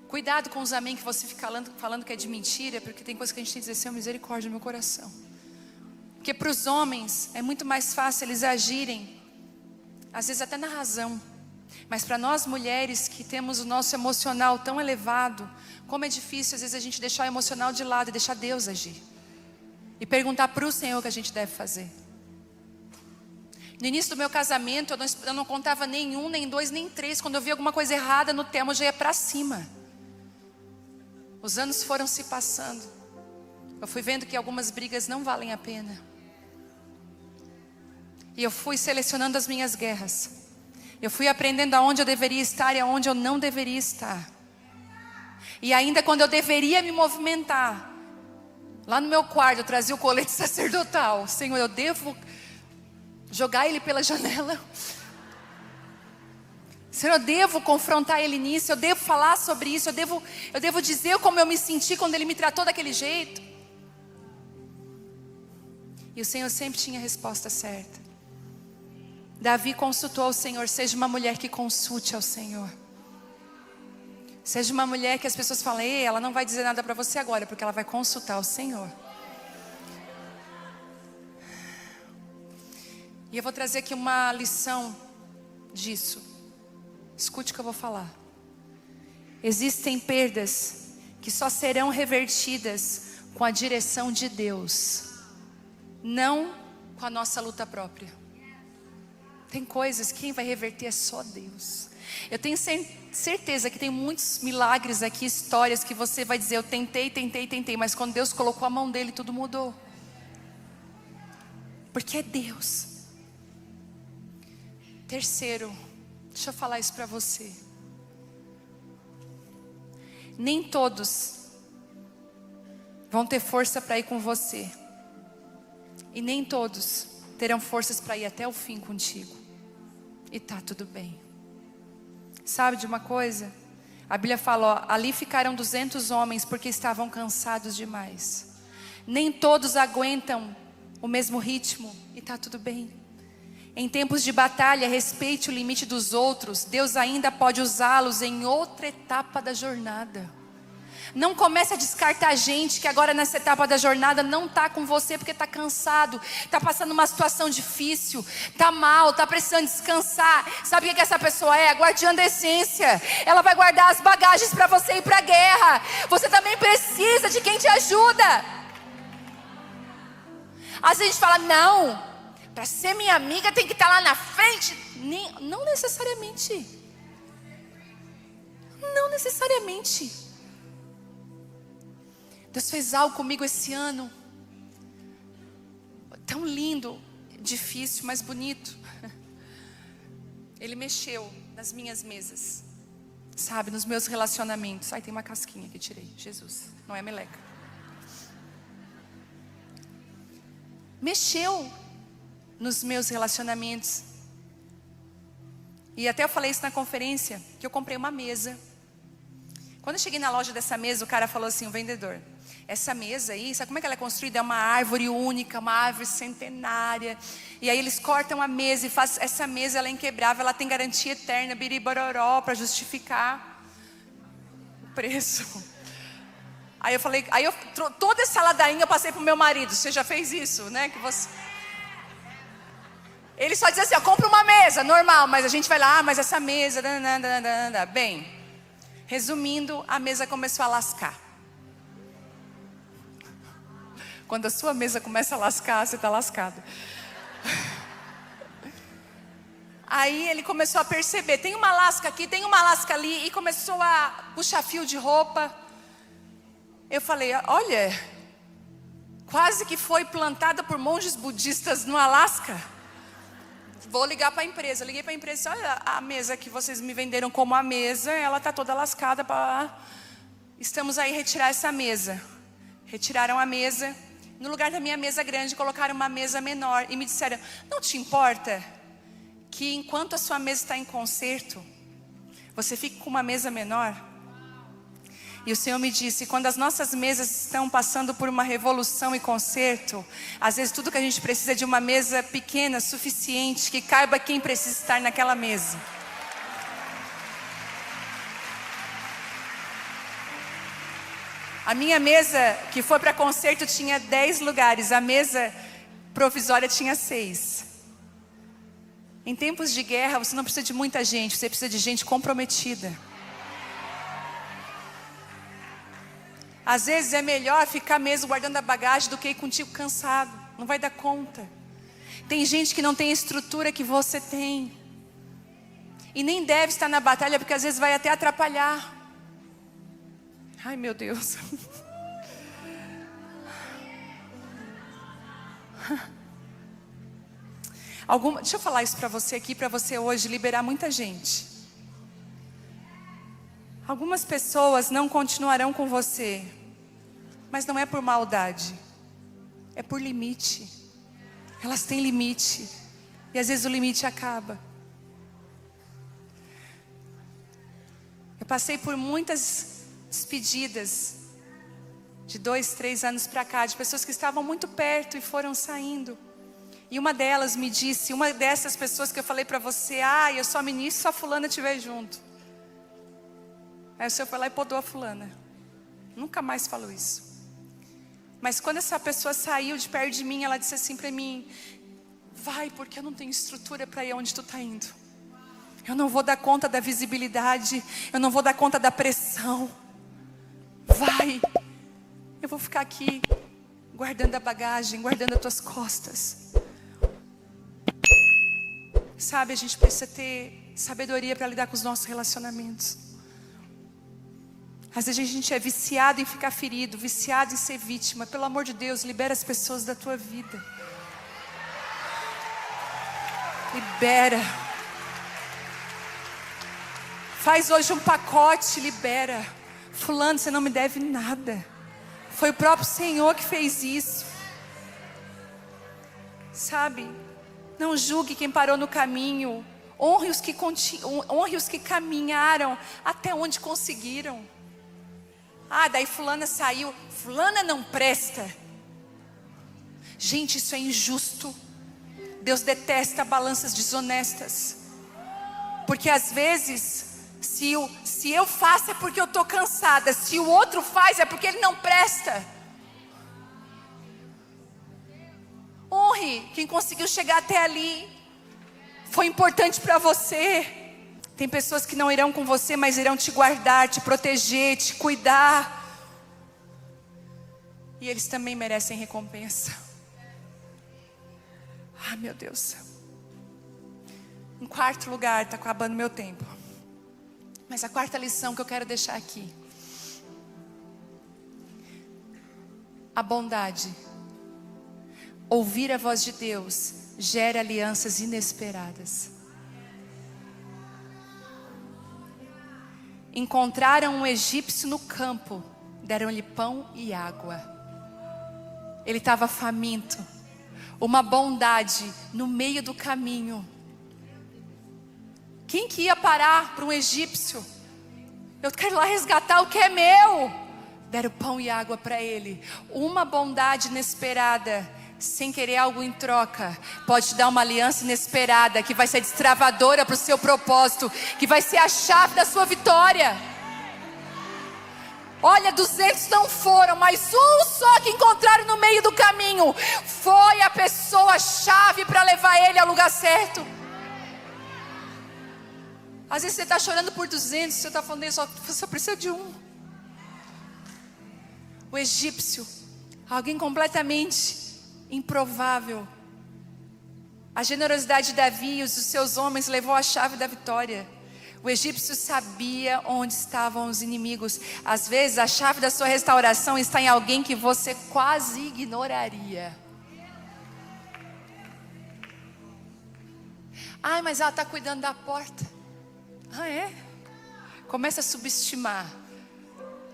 Cuidado com os amém que você fica falando que é de mentira, porque tem coisa que a gente tem que dizer, Senhor, misericórdia no meu coração. Porque para os homens é muito mais fácil eles agirem, às vezes até na razão. Mas para nós mulheres que temos o nosso emocional tão elevado, como é difícil às vezes a gente deixar o emocional de lado e deixar Deus agir. E perguntar para o Senhor o que a gente deve fazer. No início do meu casamento eu não contava nem 1, nem 2, nem 3. Quando eu via alguma coisa errada no tema eu já ia para cima. Os anos foram se passando. Eu fui vendo que algumas brigas não valem a pena. E eu fui selecionando as minhas guerras. Eu fui aprendendo aonde eu deveria estar e aonde eu não deveria estar. E ainda quando eu deveria me movimentar, lá no meu quarto eu trazia o colete sacerdotal. Senhor, eu devo jogar ele pela janela? Senhor, eu devo confrontar ele nisso? Eu devo falar sobre isso? Eu devo dizer como eu me senti quando ele me tratou daquele jeito? E o Senhor sempre tinha a resposta certa. Davi consultou ao Senhor. Seja uma mulher que consulte ao Senhor. Seja uma mulher que as pessoas falam, ei, ela não vai dizer nada para você agora, porque ela vai consultar o Senhor. E eu vou trazer aqui uma lição disso. Escute o que eu vou falar. Existem perdas que só serão revertidas com a direção de Deus, não com a nossa luta própria. Tem coisas que quem vai reverter é só Deus. Eu tenho certeza que tem muitos milagres aqui, histórias que você vai dizer, eu tentei, mas quando Deus colocou a mão dele, tudo mudou. Porque é Deus. Terceiro, deixa eu falar isso para você. Nem todos vão ter força para ir com você. E nem todos terão forças para ir até o fim contigo. E tá tudo bem. Sabe de uma coisa? A Bíblia fala, ó, ali ficaram 200 homens porque estavam cansados demais. Nem todos aguentam o mesmo ritmo. E tá tudo bem. Em tempos de batalha, respeite o limite dos outros. Deus ainda pode usá-los em outra etapa da jornada. Não comece a descartar gente que agora nessa etapa da jornada não está com você porque está cansado, está passando uma situação difícil, está mal, está precisando descansar. Sabe o que essa pessoa é? A guardiã da essência. Ela vai guardar as bagagens para você ir para a guerra. Você também precisa de quem te ajuda. Às vezes a gente fala, não, para ser minha amiga tem que estar lá na frente. Não necessariamente. Não necessariamente. Deus fez algo comigo esse ano. Tão lindo, difícil, mas bonito. Ele mexeu nas minhas mesas. Sabe, nos meus relacionamentos. Ai, tem uma casquinha que tirei. Jesus, não é meleca. Mexeu nos meus relacionamentos. E até eu falei isso na conferência, que eu comprei uma mesa. Quando eu cheguei na loja dessa mesa, o cara falou assim, o vendedor, essa mesa aí, sabe como é que ela é construída? É uma árvore única, uma árvore centenária. E aí eles cortam a mesa e fazem, essa mesa ela é inquebrável, ela tem garantia eterna, biribororó, para justificar o preço. Aí eu falei, toda essa ladainha eu passei pro meu marido. Você já fez isso, né? Que você... Ele só diz assim, ó, compra uma mesa, normal, mas a gente vai lá, mas essa mesa, bem, resumindo, a mesa começou a lascar. Quando a sua mesa começa a lascar, você está lascado. Aí ele começou a perceber, tem uma lasca aqui, tem uma lasca ali, e começou a puxar fio de roupa. Eu falei, olha, quase que foi plantada por monges budistas no Alasca. Vou ligar para a empresa. Liguei para a empresa e disse, olha, a mesa que vocês me venderam como a mesa, ela está toda lascada. Estamos aí retirar essa mesa. Retiraram a mesa. No lugar da minha mesa grande, colocaram uma mesa menor. E me disseram, não te importa que enquanto a sua mesa está em conserto, você fique com uma mesa menor? E o Senhor me disse, quando as nossas mesas estão passando por uma revolução e conserto, às vezes tudo que a gente precisa é de uma mesa pequena, suficiente, que caiba quem precisa estar naquela mesa. A minha mesa que foi para conserto tinha 10 lugares, a mesa provisória tinha 6. Em tempos de guerra, você não precisa de muita gente, você precisa de gente comprometida. Às vezes é melhor ficar mesmo guardando a bagagem do que ir contigo cansado. Não vai dar conta. Tem gente que não tem a estrutura que você tem. E nem deve estar na batalha, porque às vezes vai até atrapalhar. Ai, meu Deus. Deixa eu falar isso para você aqui, para você hoje liberar muita gente. Algumas pessoas não continuarão com você, mas não é por maldade, é por limite. Elas têm limite, e às vezes o limite acaba. Eu passei por muitas despedidas, de 2, 3 anos para cá, de pessoas que estavam muito perto e foram saindo. E uma delas me disse, uma dessas pessoas que eu falei para você, eu só ministro se a fulana estiver junto. Aí o Senhor foi lá e podou a fulana. Nunca mais falou isso. Mas quando essa pessoa saiu de perto de mim, ela disse assim para mim, vai, porque eu não tenho estrutura para ir onde tu está indo. Eu não vou dar conta da visibilidade, eu não vou dar conta da pressão. Vai, eu vou ficar aqui guardando a bagagem, guardando as tuas costas. Sabe, a gente precisa ter sabedoria para lidar com os nossos relacionamentos. Às vezes a gente é viciado em ficar ferido, viciado em ser vítima. Pelo amor de Deus, libera as pessoas da tua vida. Libera. Faz hoje um pacote, libera. Fulano, você não me deve nada. Foi o próprio Senhor que fez isso. Sabe? Não julgue quem parou no caminho. Honre os que caminharam até onde conseguiram. Daí fulana saiu. Fulana não presta. Gente, isso é injusto. Deus detesta balanças desonestas. Porque às vezes, se eu faço é porque eu estou cansada. Se o outro faz é porque ele não presta. Honre quem conseguiu chegar até ali. Foi importante para você. Tem pessoas que não irão com você, mas irão te guardar, te proteger, te cuidar. E eles também merecem recompensa. Meu Deus. Em quarto lugar, está acabando meu tempo. Mas a quarta lição que eu quero deixar aqui. A bondade. Ouvir a voz de Deus gera alianças inesperadas. Encontraram um egípcio no campo, deram-lhe pão e água. Ele estava faminto. Uma bondade no meio do caminho. Quem que ia parar para um egípcio? Eu quero ir lá resgatar o que é meu. Deram pão e água para ele. Uma bondade inesperada, sem querer algo em troca, pode te dar uma aliança inesperada, que vai ser destravadora para o seu propósito, que vai ser a chave da sua vitória. Olha, 200 não foram, mas um só que encontraram no meio do caminho foi a pessoa-chave para levar ele ao lugar certo. Às vezes você está chorando por 200, você está falando, só precisa de um. O egípcio, alguém completamente improvável, A generosidade de Davi e os seus homens levou a chave da vitória. O egípcio sabia onde estavam os inimigos. Às vezes a chave da sua restauração está em alguém que você quase ignoraria. Ai, mas ela está cuidando da porta. Ah, é? Começa a subestimar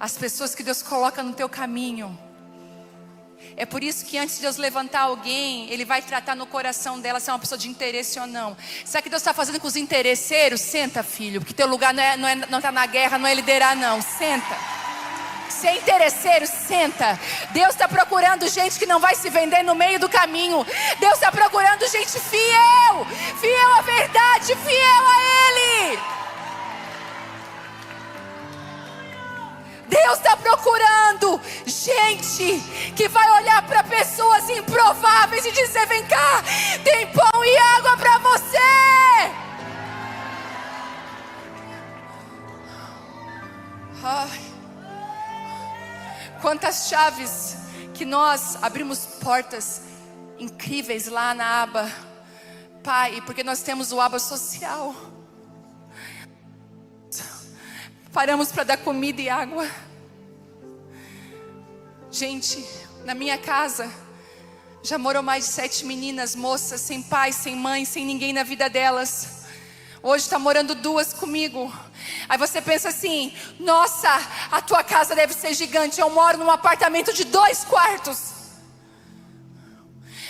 as pessoas que Deus coloca no teu caminho. É por isso que antes de Deus levantar alguém, Ele vai tratar no coração dela se é uma pessoa de interesse ou não. Sabe o que Deus está fazendo com os interesseiros? Senta, filho, porque teu lugar não está na guerra, não é liderar não. Senta. Se é interesseiro, senta. Deus está procurando gente que não vai se vender no meio do caminho. Deus está procurando gente fiel, fiel à verdade, fiel a Ele. Deus está procurando gente que vai olhar para pessoas improváveis e dizer: vem cá, tem pão e água para você. Ai, quantas chaves que nós abrimos portas incríveis lá na aba, Pai, porque nós temos o aba social. Paramos para dar comida e água. Gente, na minha casa já morou mais de 7 meninas, moças, sem pai, sem mãe, sem ninguém na vida delas. Hoje está morando 2 comigo. Aí você pensa assim: nossa, a tua casa deve ser gigante. Eu moro num apartamento de 2 quartos.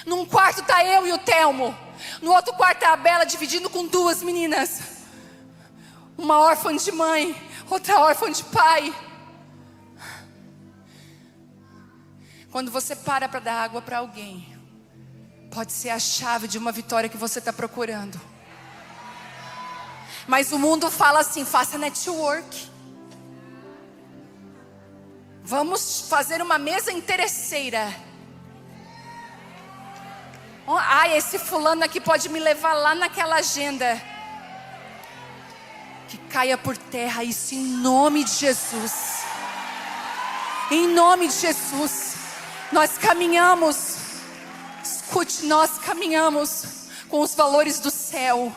Num quarto está eu e o Telmo. No outro quarto está a Bela, dividindo com 2 meninas. Uma órfã de mãe, outra órfã de pai. Quando você para dar água para alguém, pode ser a chave de uma vitória que você está procurando. Mas o mundo fala assim: faça network. Vamos fazer uma mesa interesseira. Ai, esse fulano aqui pode me levar lá naquela agenda. Que caia por terra isso em nome de Jesus. Em nome de Jesus. Nós caminhamos, escute, nós caminhamos com os valores do céu.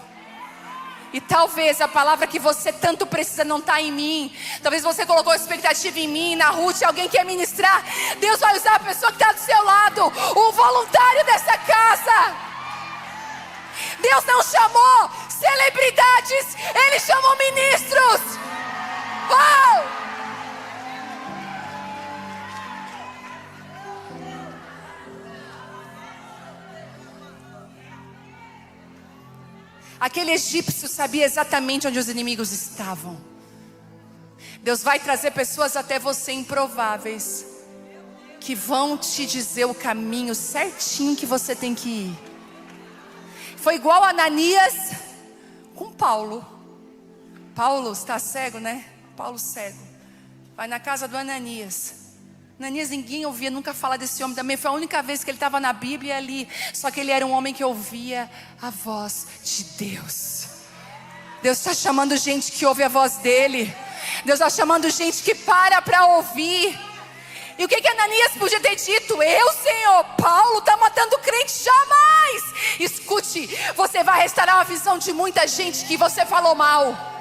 E talvez a palavra que você tanto precisa não está em mim. Talvez você colocou expectativa em mim, na Ruth, alguém quer ministrar. Deus vai usar a pessoa que está do seu lado, o voluntário dessa casa. Deus não chamou celebridades, Ele chamou ministros. Uau! Aquele egípcio sabia exatamente onde os inimigos estavam. Deus vai trazer pessoas até você improváveis, que vão te dizer o caminho certinho que você tem que ir. Foi igual a Ananias com Paulo. Paulo está cego, né? Paulo cego. Vai na casa do Ananias. Ananias, ninguém ouvia nunca falar desse homem também. Foi a única vez que ele estava na Bíblia ali. Só que ele era um homem que ouvia a voz de Deus. Deus está chamando gente que ouve a voz dele. Deus está chamando gente que para ouvir. E o que Ananias podia ter dito? Eu, Senhor, Paulo está matando crente, jamais. Escute, você vai restaurar a visão de muita gente que você falou mal.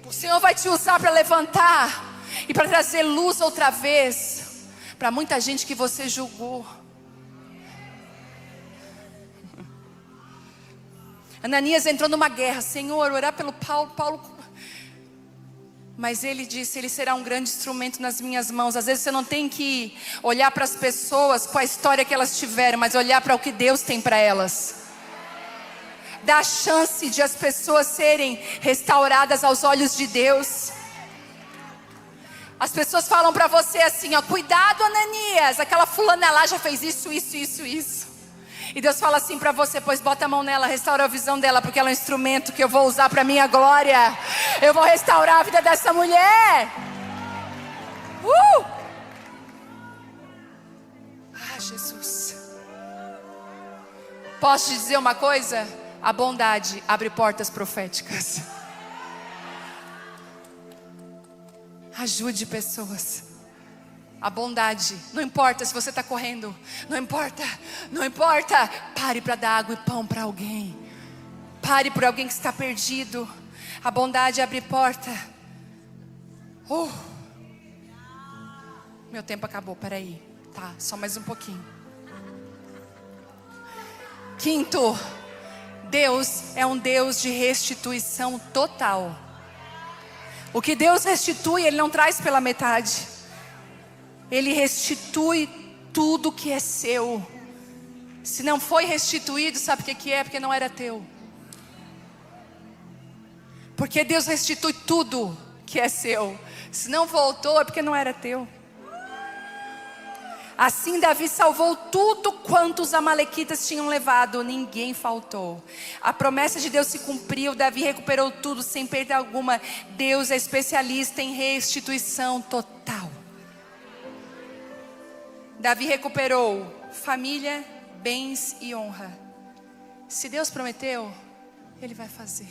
O Senhor vai te usar para levantar e para trazer luz outra vez para muita gente que você julgou. Ananias entrou numa guerra. Senhor, orar pelo Paulo. Mas ele disse: ele será um grande instrumento nas minhas mãos. Às vezes você não tem que olhar para as pessoas com a história que elas tiveram, mas olhar para o que Deus tem para elas. Dá chance de as pessoas serem restauradas aos olhos de Deus. As pessoas falam para você assim, ó: cuidado, Ananias, aquela fulana lá já fez isso. E Deus fala assim para você: pois bota a mão nela, restaura a visão dela, porque ela é um instrumento que eu vou usar para minha glória. Eu vou restaurar a vida dessa mulher. Ah, Jesus. Posso te dizer uma coisa? A bondade abre portas proféticas. Ajude pessoas. A bondade, não importa se você está correndo, não importa, não importa. Pare para dar água e pão para alguém. Pare por alguém que está perdido. A bondade abre porta. Meu tempo acabou, peraí. Tá, só mais um pouquinho. Quinto, Deus é um Deus de restituição total. O que Deus restitui, Ele não traz pela metade. Ele restitui tudo que é seu. Se não foi restituído, sabe o que é? Porque não era teu. Porque Deus restitui tudo que é seu. Se não voltou, é porque não era teu. Assim Davi salvou tudo quanto os amalequitas tinham levado, ninguém faltou. A promessa de Deus se cumpriu, Davi recuperou tudo sem perda alguma. Deus é especialista em restituição total. Davi recuperou família, bens e honra. Se Deus prometeu, Ele vai fazer.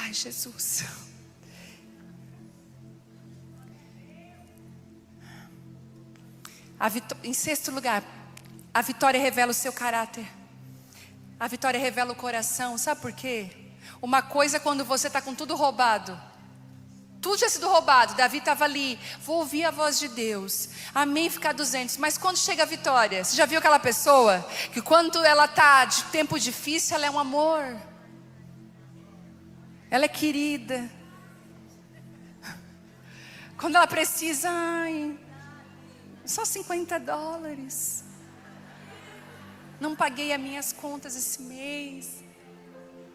Ai, Jesus. Em sexto lugar, a vitória revela o seu caráter. A vitória revela o coração. Sabe por quê? Uma coisa é quando você está com tudo roubado. Tudo tinha sido roubado. Davi estava ali. Vou ouvir a voz de Deus. Amém, ficar 200. Mas quando chega a vitória, você já viu aquela pessoa que quando ela está de tempo difícil, ela é um amor. Ela é querida. Quando ela precisa, ai, só $50. Não paguei as minhas contas esse mês.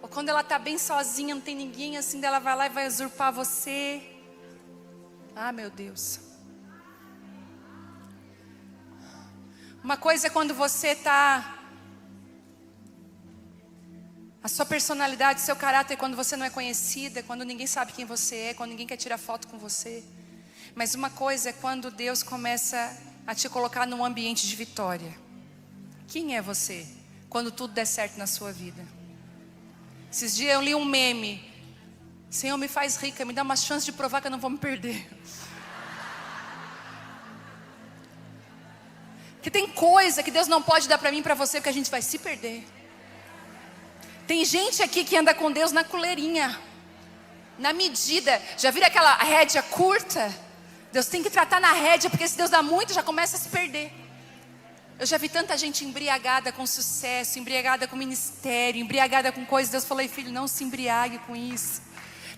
Ou quando ela está bem sozinha, não tem ninguém assim, ela vai lá e vai usurpar você. Ah, meu Deus. Uma coisa é quando você está... A sua personalidade, seu caráter, quando você não é conhecida, quando ninguém sabe quem você é, quando ninguém quer tirar foto com você. Mas uma coisa é quando Deus começa a te colocar num ambiente de vitória. Quem é você quando tudo der certo na sua vida? Esses dias eu li um meme. Senhor, me faz rica, me dá uma chance de provar que eu não vou me perder. Porque tem coisa que Deus não pode dar para mim e para você, porque a gente vai se perder. Tem gente aqui que anda com Deus na coleirinha, na medida. Já viram aquela rédea curta? Deus tem que tratar na rédea, porque se Deus dá muito, já começa a se perder. Eu já vi tanta gente embriagada com sucesso, embriagada com ministério, embriagada com coisas. Deus falou, filho, não se embriague com isso.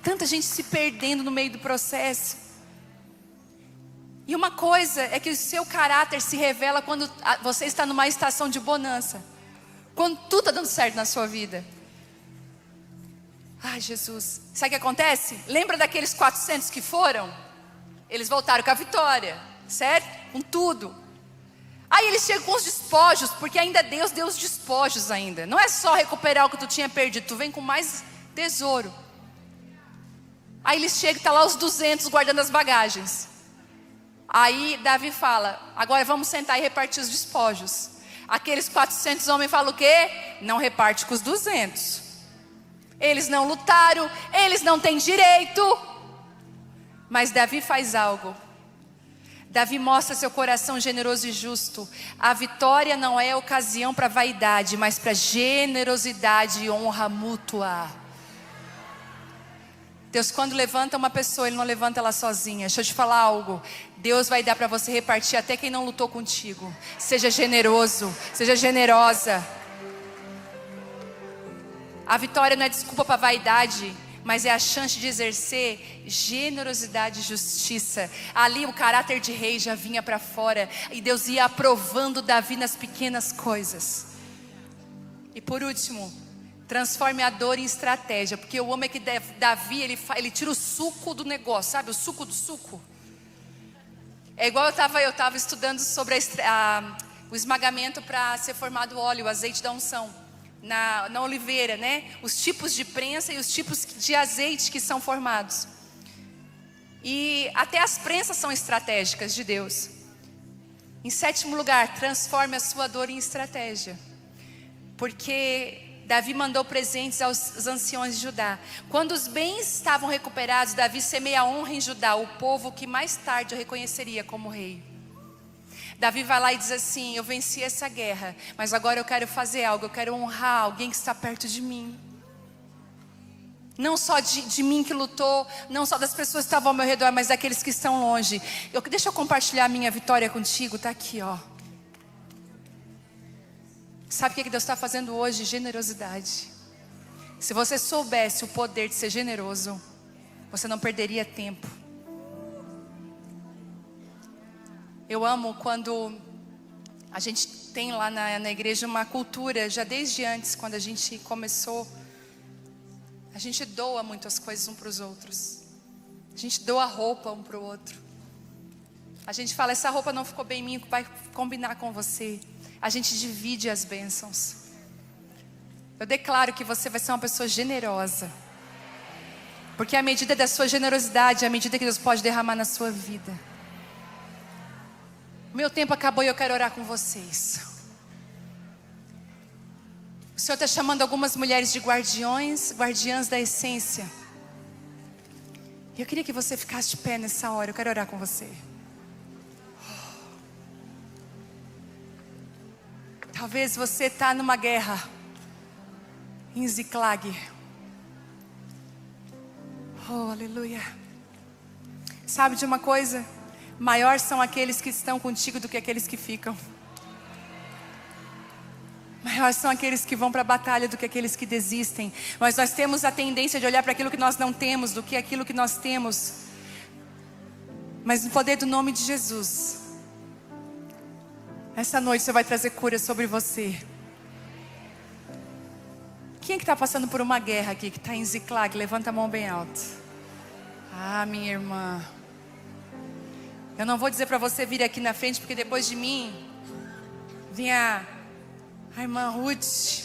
Tanta gente se perdendo no meio do processo. E uma coisa é que o seu caráter se revela quando você está numa estação de bonança. Quando tudo está dando certo na sua vida. Ai, Jesus. Sabe o que acontece? Lembra daqueles 400 que foram? Eles voltaram com a vitória, certo? Com tudo. Aí eles chegam com os despojos, porque ainda Deus deu os despojos ainda. Não é só recuperar o que tu tinha perdido, tu vem com mais tesouro. Aí eles chegam e tá lá os 200 guardando as bagagens. Aí Davi fala, agora vamos sentar e repartir os despojos. Aqueles 400 homens falam o quê? Não reparte com os 200. Eles não lutaram, eles não têm direito. Mas Davi faz algo. Davi mostra seu coração generoso e justo. A vitória não é ocasião para vaidade, mas para generosidade e honra mútua. Deus, quando levanta uma pessoa, Ele não levanta ela sozinha. Deixa eu te falar algo. Deus vai dar para você repartir até quem não lutou contigo. Seja generoso, seja generosa. A vitória não é desculpa para vaidade, mas é a chance de exercer generosidade e justiça. Ali o caráter de rei já vinha para fora. E Deus ia aprovando Davi nas pequenas coisas. E por último, transforme a dor em estratégia. Porque eu amo é que Davi, ele tira o suco do negócio, sabe? O suco do suco. É igual eu estava estudando sobre o esmagamento para ser formado óleo, o azeite da unção. Na oliveira, né? Os tipos de prensa e os tipos de azeite que são formados. E até as prensas são estratégicas de Deus. Em sétimo lugar, transforme a sua dor em estratégia. Porque Davi mandou presentes aos anciões de Judá. Quando os bens estavam recuperados, Davi semeia a honra em Judá, o povo que mais tarde eu reconheceria como rei. Davi vai lá e diz assim: eu venci essa guerra, mas agora eu quero fazer algo, eu quero honrar alguém que está perto de mim. Não só de mim que lutou, não só das pessoas que estavam ao meu redor, mas daqueles que estão longe. Deixa eu compartilhar a minha vitória contigo, está aqui, ó. Sabe o que Deus está fazendo hoje? Generosidade. Se você soubesse o poder de ser generoso, você não perderia tempo. Eu amo quando a gente tem lá na igreja uma cultura, já desde antes, quando a gente começou, a gente doa muitas coisas um para os outros. A gente doa roupa um para o outro. A gente fala: essa roupa não ficou bem em mim, vai combinar com você. A gente divide as bênçãos. Eu declaro que você vai ser uma pessoa generosa, porque a medida da sua generosidade é a medida que Deus pode derramar na sua vida. O meu tempo acabou e eu quero orar com vocês. O Senhor está chamando algumas mulheres de guardiãs da essência. E eu queria que você ficasse de pé nessa hora. Eu quero orar com você. Talvez você está numa guerra em Ziklag. Oh, aleluia. Sabe de uma coisa? Maior são aqueles que estão contigo do que aqueles que ficam. Maior são aqueles que vão para a batalha do que aqueles que desistem. Mas nós temos a tendência de olhar para aquilo que nós não temos do que aquilo que nós temos. Mas no poder do nome de Jesus, essa noite você vai trazer cura sobre você. Quem é que está passando por uma guerra aqui, que está em Ziklag? Levanta a mão bem alto. Ah, minha irmã. Eu não vou dizer para você vir aqui na frente, porque depois de mim vinha a irmã Ruth.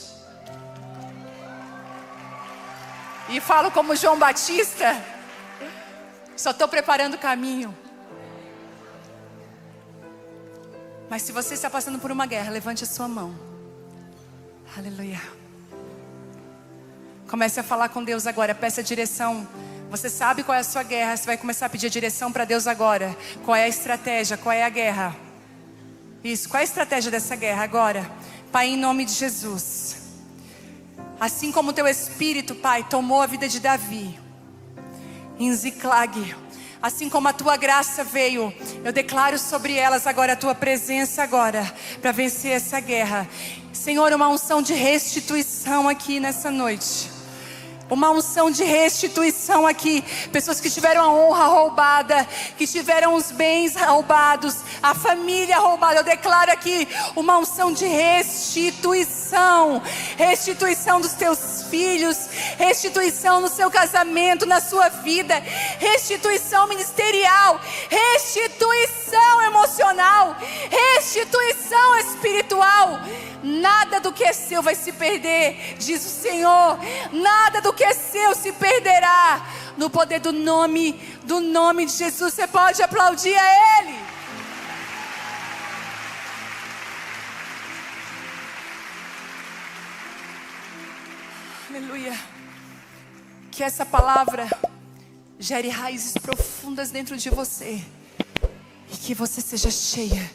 E falo como João Batista. Só estou preparando o caminho. Mas se você está passando por uma guerra, levante a sua mão. Aleluia. Comece a falar com Deus agora. Peça a direção. Você sabe qual é a sua guerra. Você vai começar a pedir a direção para Deus agora. Qual é a estratégia? Qual é a guerra? Isso. Qual é a estratégia dessa guerra agora? Pai, em nome de Jesus. Assim como o teu Espírito, Pai, tomou a vida de Davi em Ziklag, assim como a tua graça veio, eu declaro sobre elas agora a tua presença agora, para vencer essa guerra. Senhor, uma unção de restituição aqui nessa noite. Uma unção de restituição aqui. Pessoas que tiveram a honra roubada, que tiveram os bens roubados, a família roubada. Eu declaro aqui uma unção de restituição. Restituição dos teus filhos, restituição no seu casamento, na sua vida, restituição ministerial, restituição emocional, restituição espiritual. Nada do que é seu vai se perder, diz o Senhor. Nada do que é seu se perderá. No poder do nome de Jesus. Você pode aplaudir a Ele. Aleluia. Que essa palavra gere raízes profundas dentro de você. E que você seja cheia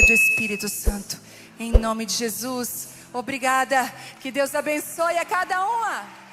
do Espírito Santo. Em nome de Jesus. Obrigada. Que Deus abençoe a cada uma.